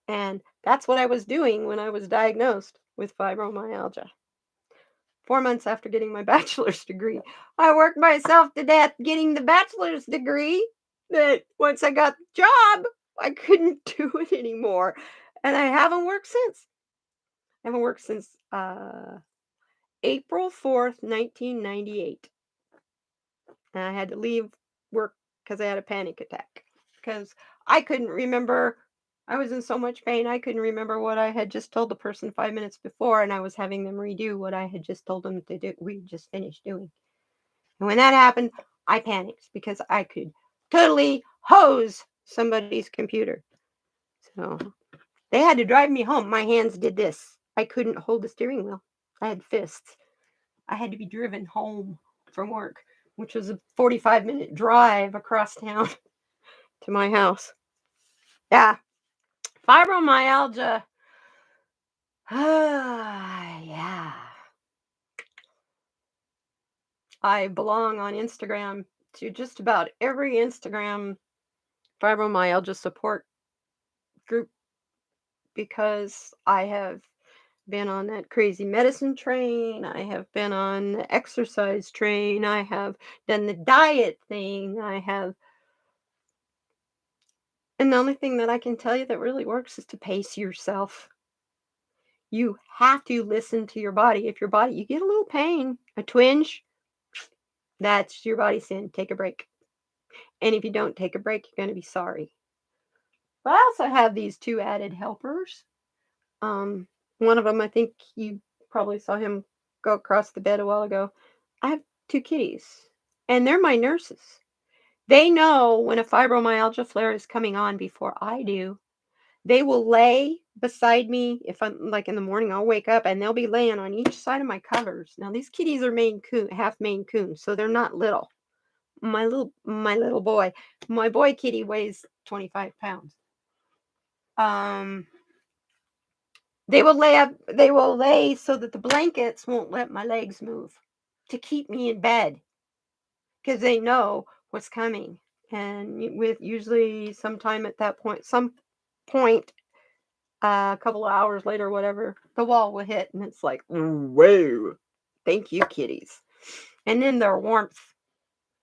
And that's what I was doing when I was diagnosed with fibromyalgia. 4 months after getting my bachelor's degree, I worked myself to death getting the bachelor's degree. That once I got the job, I couldn't do it anymore. And I haven't worked since. I haven't worked since April 4th, 1998. And I had to leave work because I had a panic attack. Because I couldn't remember. I was in so much pain, I couldn't remember what I had just told the person 5 minutes before, and I was having them redo what I had just told them to do. We just finished doing. And when that happened, I panicked because I could totally hose somebody's computer. So they had to drive me home. My hands did this. I couldn't hold the steering wheel. I had fists. I had to be driven home from work, which was a 45-minute drive across town to my house. Yeah. Fibromyalgia. Yeah. I belong on Instagram to just about every Instagram fibromyalgia support group because I have been on that crazy medicine train. I have been on the exercise train. I have done the diet thing. And the only thing that I can tell you that really works is to pace yourself. You have to listen to your body. If your body, you get a little pain, a twinge, that's your body saying, take a break. And if you don't take a break, you're going to be sorry. But I also have these 2 added helpers. One of them, I think you probably saw him go across the bed a while ago. I have 2 kitties, and they're my nurses. They know when a fibromyalgia flare is coming on before I do. They will lay beside me if I'm like in the morning. I'll wake up and they'll be laying on each side of my covers. Now these kitties are Maine Coon, half Maine Coon, so they're not little. My little boy, my boy kitty weighs 25 pounds. They will lay so that the blankets won't let my legs move to keep me in bed because they know what's coming. And with usually sometime at that point, point, a couple of hours later, whatever, the wall will hit, and it's like, whoa, thank you, kitties. And then their warmth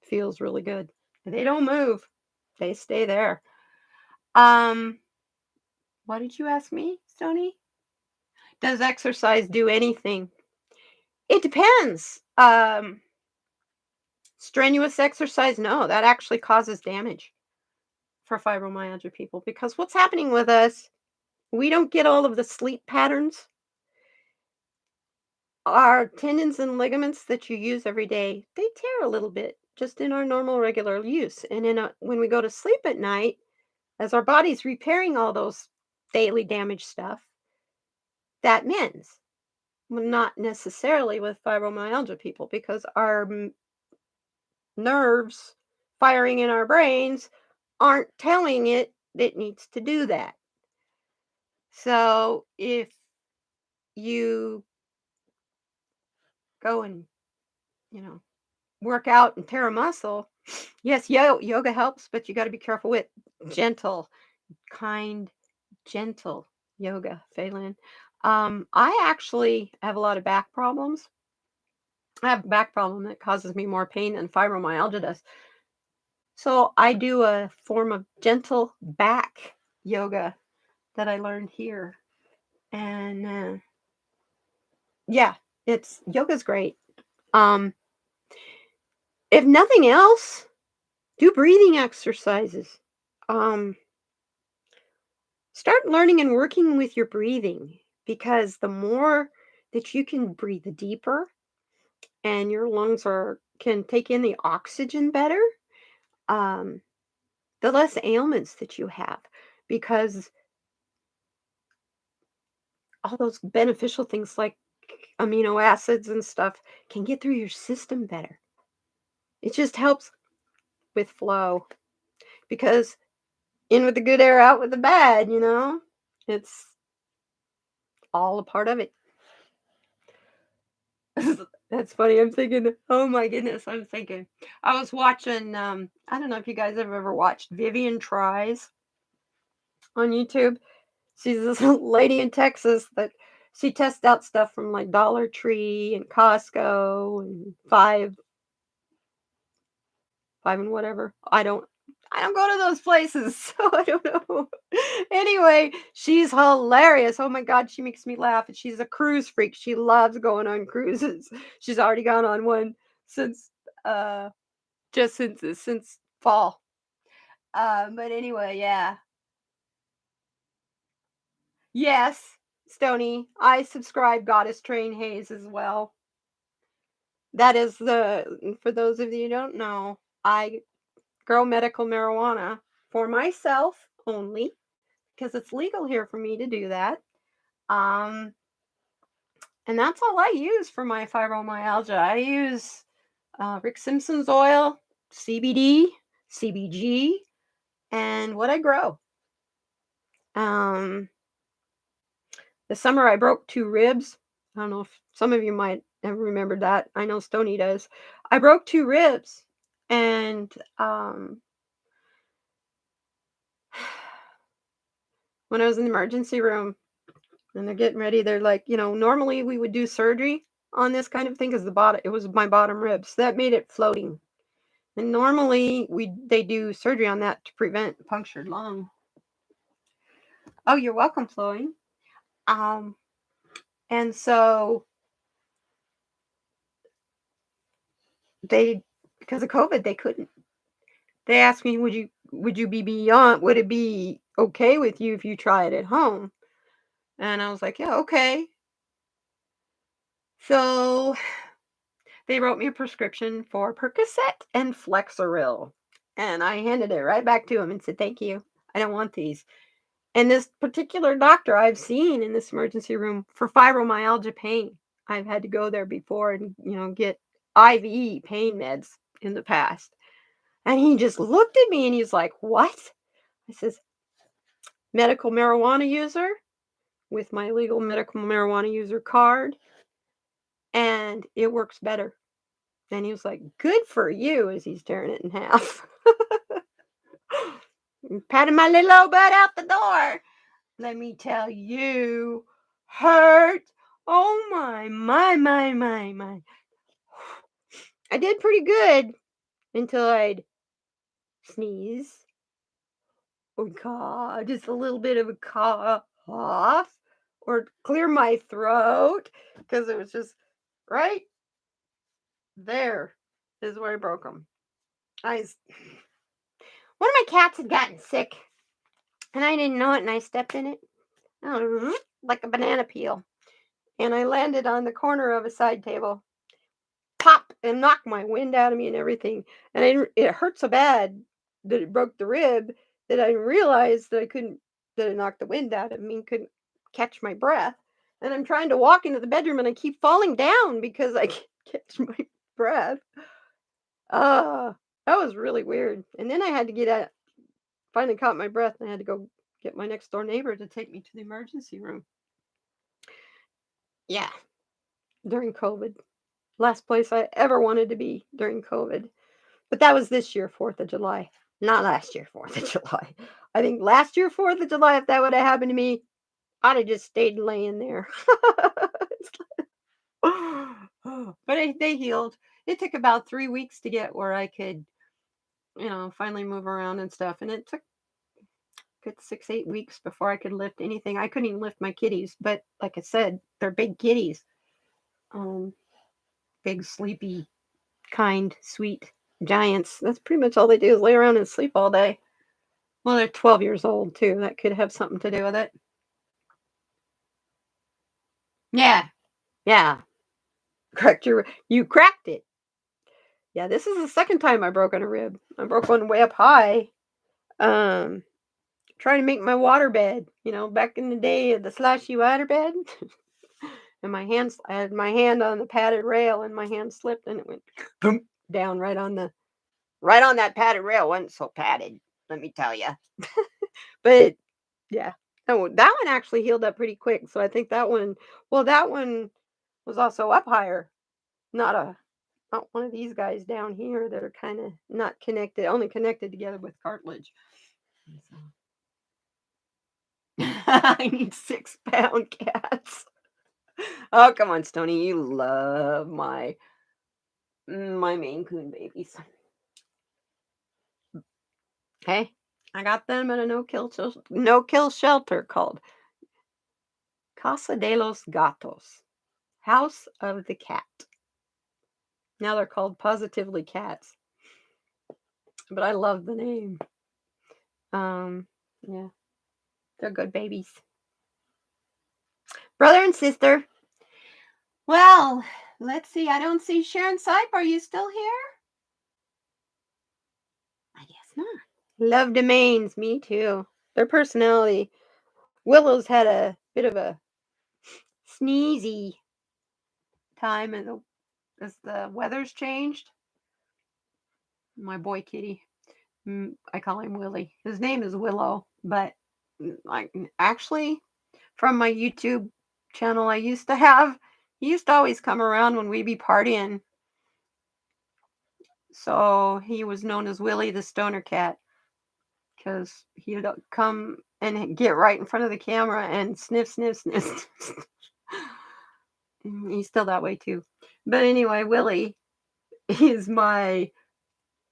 feels really good. They don't move; they stay there. Um, what did you ask me, Stony? Does exercise do anything? It depends. Strenuous exercise, no, that actually causes damage for fibromyalgia people because what's happening with us, we don't get all of the sleep patterns. Our tendons and ligaments that you use every day, they tear a little bit just in our normal regular use. And when we go to sleep at night, as our body's repairing all those daily damaged stuff, that mends. Well, not necessarily with fibromyalgia people because our nerves firing in our brains aren't telling it needs to do that. So if you go and, you know, work out and tear a muscle, yes, yoga helps, but you got to be careful with gentle, kind, gentle yoga, Phelan. I actually have a lot of back problems. I have a back problem that causes me more pain than fibromyalgia does. So I do a form of gentle back yoga that I learned here. And yeah, it's yoga's great. Um, if nothing else, do breathing exercises. Um, Start learning and working with your breathing because the more that you can breathe deeper and your lungs are can take in the oxygen better, um, the less ailments that you have because all those beneficial things like amino acids and stuff can get through your system better. It just helps with flow because in with the good air, out with the bad, it's all a part of it. That's funny. I'm thinking, oh my goodness, I'm thinking. I was watching, I don't know if you guys have ever watched Vivian Tries on YouTube. She's this lady in Texas that she tests out stuff from like Dollar Tree and Costco and five and whatever. I don't go to those places, so I don't know. Anyway, she's hilarious. Oh my god, she makes me laugh. And she's a cruise freak. She loves going on cruises. She's already gone on one since uh just since fall. But anyway, yeah. Yes, Stony. I subscribe Goddess Train Hayes as well. That is for those of you who don't know, I grow medical marijuana for myself only because it's legal here for me to do that. Um, and that's all I use for my fibromyalgia. I use Rick Simpson's oil, CBD, CBG, and what I grow. Um, this summer I broke 2 ribs. I don't know if some of you might have remembered that. I know Stony does. I broke 2 ribs, and when I was in the emergency room, and they're getting ready. They're like, normally we would do surgery on this kind of thing because it was my bottom ribs. So that made it floating. And normally they do surgery on that to prevent punctured lung. Oh, you're welcome, Floyd. Um, and so because of COVID, they couldn't. They asked me, would it be okay with you if you try it at home? And I was like, yeah, okay. So they wrote me a prescription for Percocet and Flexeril. And I handed it right back to him and said, thank you. I don't want these. And this particular doctor I've seen in this emergency room for fibromyalgia pain. I've had to go there before and, get IV pain meds in the past. And he just looked at me and he's like, what? I says, medical marijuana user with my legal medical marijuana user card. And it works better. And he was like, good for you, as he's tearing it in half. Patting my little old butt out the door. let me tell you, hurt. Oh my. I did pretty good until I'd sneeze. Oh God, just a little bit of a cough or clear my throat because it was just right there is where I broke them. One of my cats had gotten sick and I didn't know it and I stepped in it like a banana peel and I landed on the corner of a side table, pop, and knocked my wind out of me and everything. And it hurt so bad that it broke the rib that I realized that that it knocked the wind out of me and couldn't catch my breath. And I'm trying to walk into the bedroom and I keep falling down because I can't catch my breath. That was really weird. And then I had to get out, finally caught my breath, and I had to go get my next door neighbor to take me to the emergency room. Yeah, during COVID. Last place I ever wanted to be during COVID. But that was this year, 4th of July. Not last year, 4th of July. I think last year, 4th of July, if that would have happened to me, I'd have just stayed laying there. But they healed. It took about 3 weeks to get where I could, finally move around and stuff. And it took good 6, 8 weeks before I could lift anything. I couldn't even lift my kitties. But like I said, they're big kitties. Big, sleepy, kind, sweet giants. That's pretty much all they do is lay around and sleep all day. Well, they're 12 years old, too. That could have something to do with it. Yeah. Yeah. Correct. You cracked it. Yeah, this is the second time I've broken a rib. I broke one way up high. Trying to make my water bed. Back in the day of the slashy water bed. And I had my hand on the padded rail and my hand slipped and it went boom, down right on that padded rail. It wasn't so padded, let me tell you. But yeah, that one actually healed up pretty quick. So I think that one was also up higher, not one of these guys down here that are kind of not connected, only connected together with cartilage. So. I need 6-pound cats. Oh, come on, Stony, you love my Maine Coon babies. Okay, I got them at a no-kill shelter called Casa de los Gatos, House of the Cat. Now they're called Positively Cats, but I love the name. Yeah, they're good babies. Brother and sister. Well, let's see. I don't see Sharon Sipe. Are you still here? I guess not. Love domains. Me too. Their personality. Willow's had a bit of a sneezy time as the weather's changed. My boy Kitty. I call him Willie. His name is Willow, but actually from my YouTube channel he used to always come around when we be partying. So he was known as Willie the Stoner Cat because he'd come and get right in front of the camera and sniff. He's still that way too. But anyway, Willie is my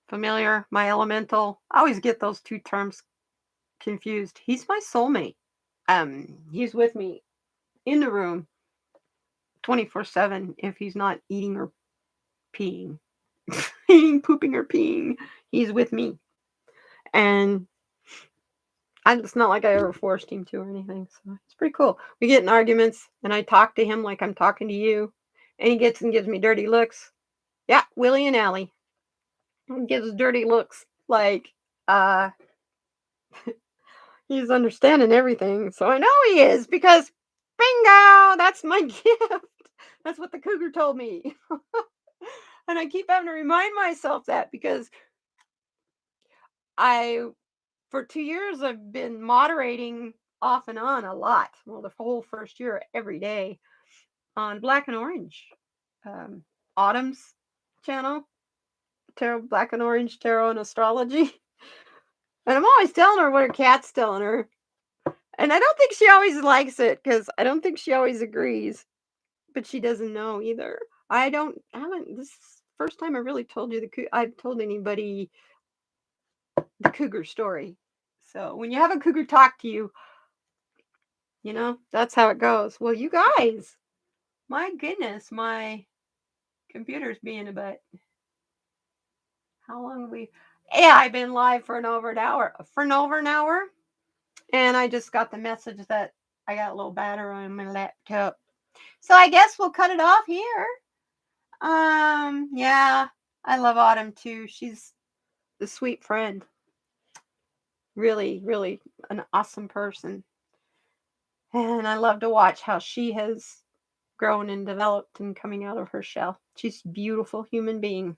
familiar, my elemental. I always get those two terms confused. He's my soulmate. He's with me in the room 24/7 if he's not eating or peeing. Eating, pooping, or peeing. He's with me. And it's not like I ever forced him to or anything. So it's pretty cool. We get in arguments and I talk to him like I'm talking to you. And he gives me dirty looks. Yeah, Willie and Allie. He gives dirty looks like he's understanding everything. So I know he is because bingo, that's my gift. That's what the cougar told me. And I keep having to remind myself that because for 2 years, I've been moderating off and on a lot. Well, the whole first year, every day on Black and Orange. Autumn's channel, Black and Orange Tarot and Astrology. And I'm always telling her what her cat's telling her. And I don't think she always likes it because I don't think she always agrees, but she doesn't know either. I haven't, this is the first time I really told you I've told anybody the cougar story. So when you have a cougar talk to you, that's how it goes. Well, you guys, my goodness, my computer's being a butt. How long have we? Yeah, I've been live for over an hour. And I just got the message that I got a little battery on my laptop. So I guess we'll cut it off here. Yeah, I love Autumn too. She's the sweet friend. Really, really an awesome person. And I love to watch how she has grown and developed and coming out of her shell. She's a beautiful human being.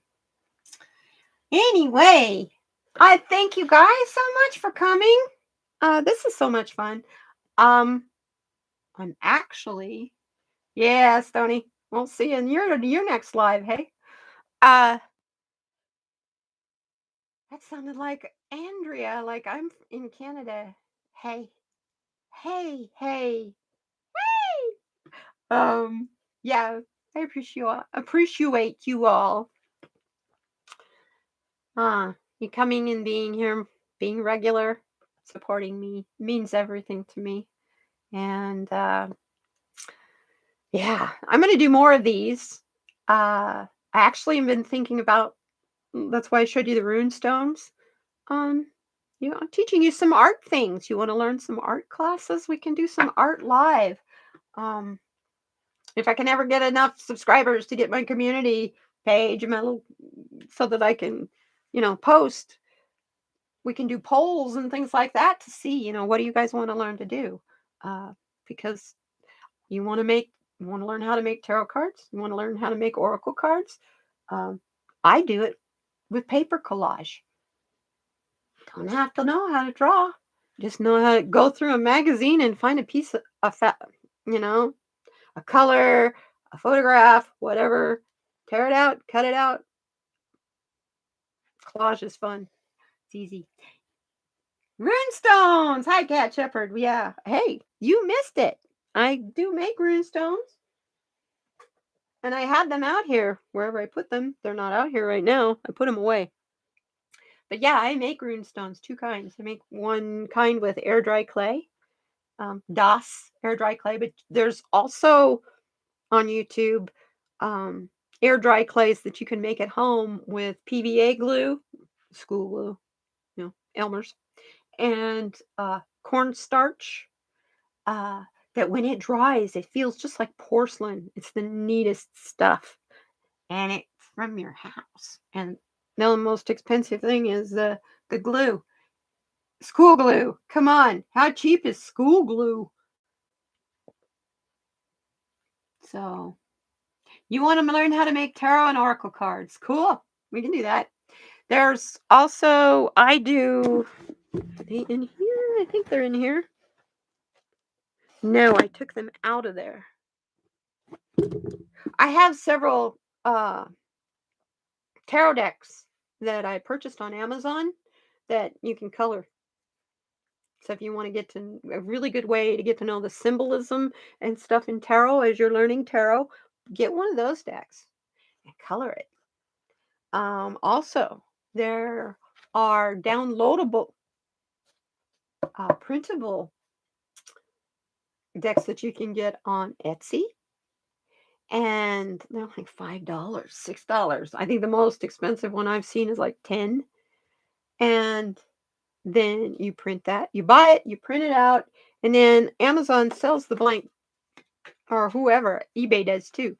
Anyway, I thank you guys so much for coming. This is so much fun. I'm actually, yeah, Stony. We'll see you in your next live. Hey, uh, that sounded like Andrea, like I'm in Canada. Hey, hey, hey, hey. Yeah, I appreciate you all. You coming and being here, being regular, supporting me means everything to me. And yeah, I'm going to do more of these. I actually have been thinking about, that's why I showed you the Rune Stones. Um, I'm teaching you some art things. You want to learn some art classes? We can do some art live. If I can ever get enough subscribers to get my community page and my little, so that I can, post, we can do polls and things like that to see, what do you guys want to learn to do? Because you want to learn how to make tarot cards. You want to learn how to make oracle cards. I do it with paper collage. Don't have to know how to draw. Just know how to go through a magazine and find a piece of a color, a photograph, whatever. Tear it out, cut it out. Collage is fun. It's easy. Rune Stones. Hi, Cat Shepherd. Yeah. Hey, you missed it. I do make rune stones. And I had them out here wherever I put them. They're not out here right now. I put them away. But yeah, I make rune stones, two kinds. I make one kind with air dry clay, DOS air dry clay. But there's also on YouTube air dry clays that you can make at home with PVA glue, school glue, Elmer's, and cornstarch. That when it dries, it feels just like porcelain. It's the neatest stuff, and it's from your house. And the most expensive thing is the glue, school glue. Come on, how cheap is school glue? So you want to learn how to make tarot and oracle cards? Cool, we can do that. There's also, are they in here? I think they're in here. No, I took them out of there. I have several tarot decks that I purchased on Amazon that you can color. So if you want to get to a really good way to get to know the symbolism and stuff in tarot as you're learning tarot, get one of those decks and color it. Also, there are downloadable, printable decks that you can get on Etsy. And they're like $5, $6. I think the most expensive one I've seen is like 10. And then you print that. You buy it, you print it out, and then Amazon sells the blank, or whoever, eBay does too.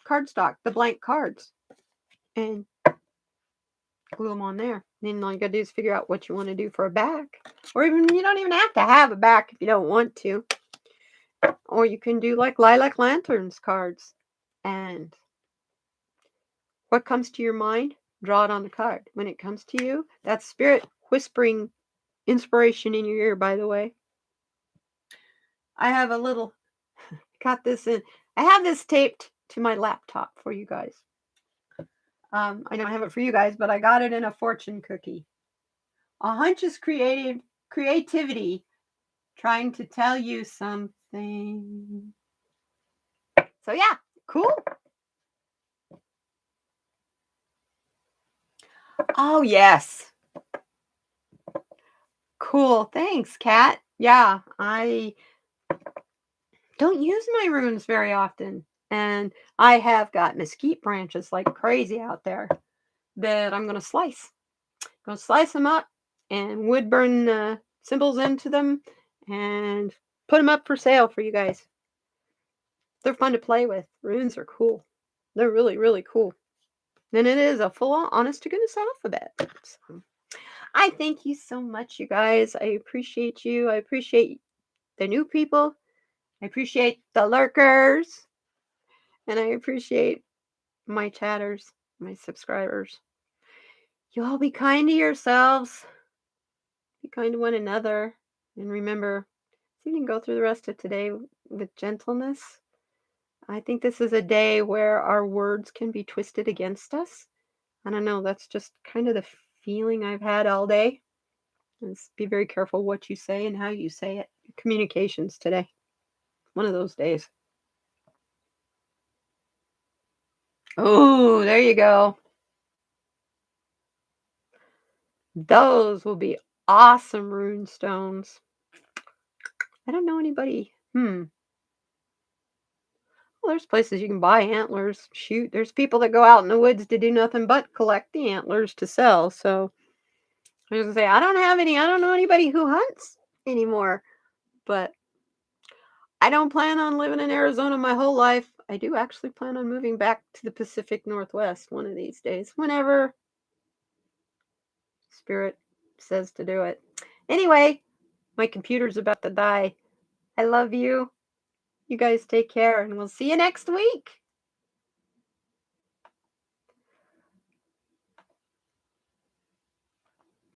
Cardstock, the blank cards. And glue them on there. Then all you gotta do is figure out what you want to do for a back. Or even, you don't even have to have a back if you don't want to. Or you can do like lilac lanterns cards. And what comes to your mind, draw it on the card. When it comes to you, that's spirit whispering inspiration in your ear, by the way. I have a little, got this in, I have this taped to my laptop for you guys. I don't have it for you guys, but I got it in a fortune cookie. A hunch is creativity trying to tell you something. So yeah, cool. Oh yes. Cool. Thanks, Kat. Yeah, I don't use my runes very often. And I have got mesquite branches like crazy out there that I'm going to slice. Going to slice them up and wood burn symbols into them and put them up for sale for you guys. They're fun to play with. Runes are cool. They're really, really cool. And it is a full on, honest to goodness alphabet. So I thank you so much, you guys. I appreciate you. I appreciate the new people. I appreciate the lurkers. And I appreciate my chatters, my subscribers. You all be kind to yourselves. Be kind to one another. And remember, so you can go through the rest of today with gentleness. I think this is a day where our words can be twisted against us. I don't know. That's just kind of the feeling I've had all day. Just be very careful what you say and how you say it. Communications today. One of those days. Oh, there you go. Those will be awesome rune stones. I don't know anybody. Well, there's places you can buy antlers. Shoot, there's people that go out in the woods to do nothing but collect the antlers to sell. So I was gonna say I don't have any. I don't know anybody who hunts anymore. But I don't plan on living in Arizona my whole life. I do actually plan on moving back to the Pacific Northwest one of these days, whenever Spirit says to do it. Anyway, my computer's about to die. I love you. You guys take care, and we'll see you next week.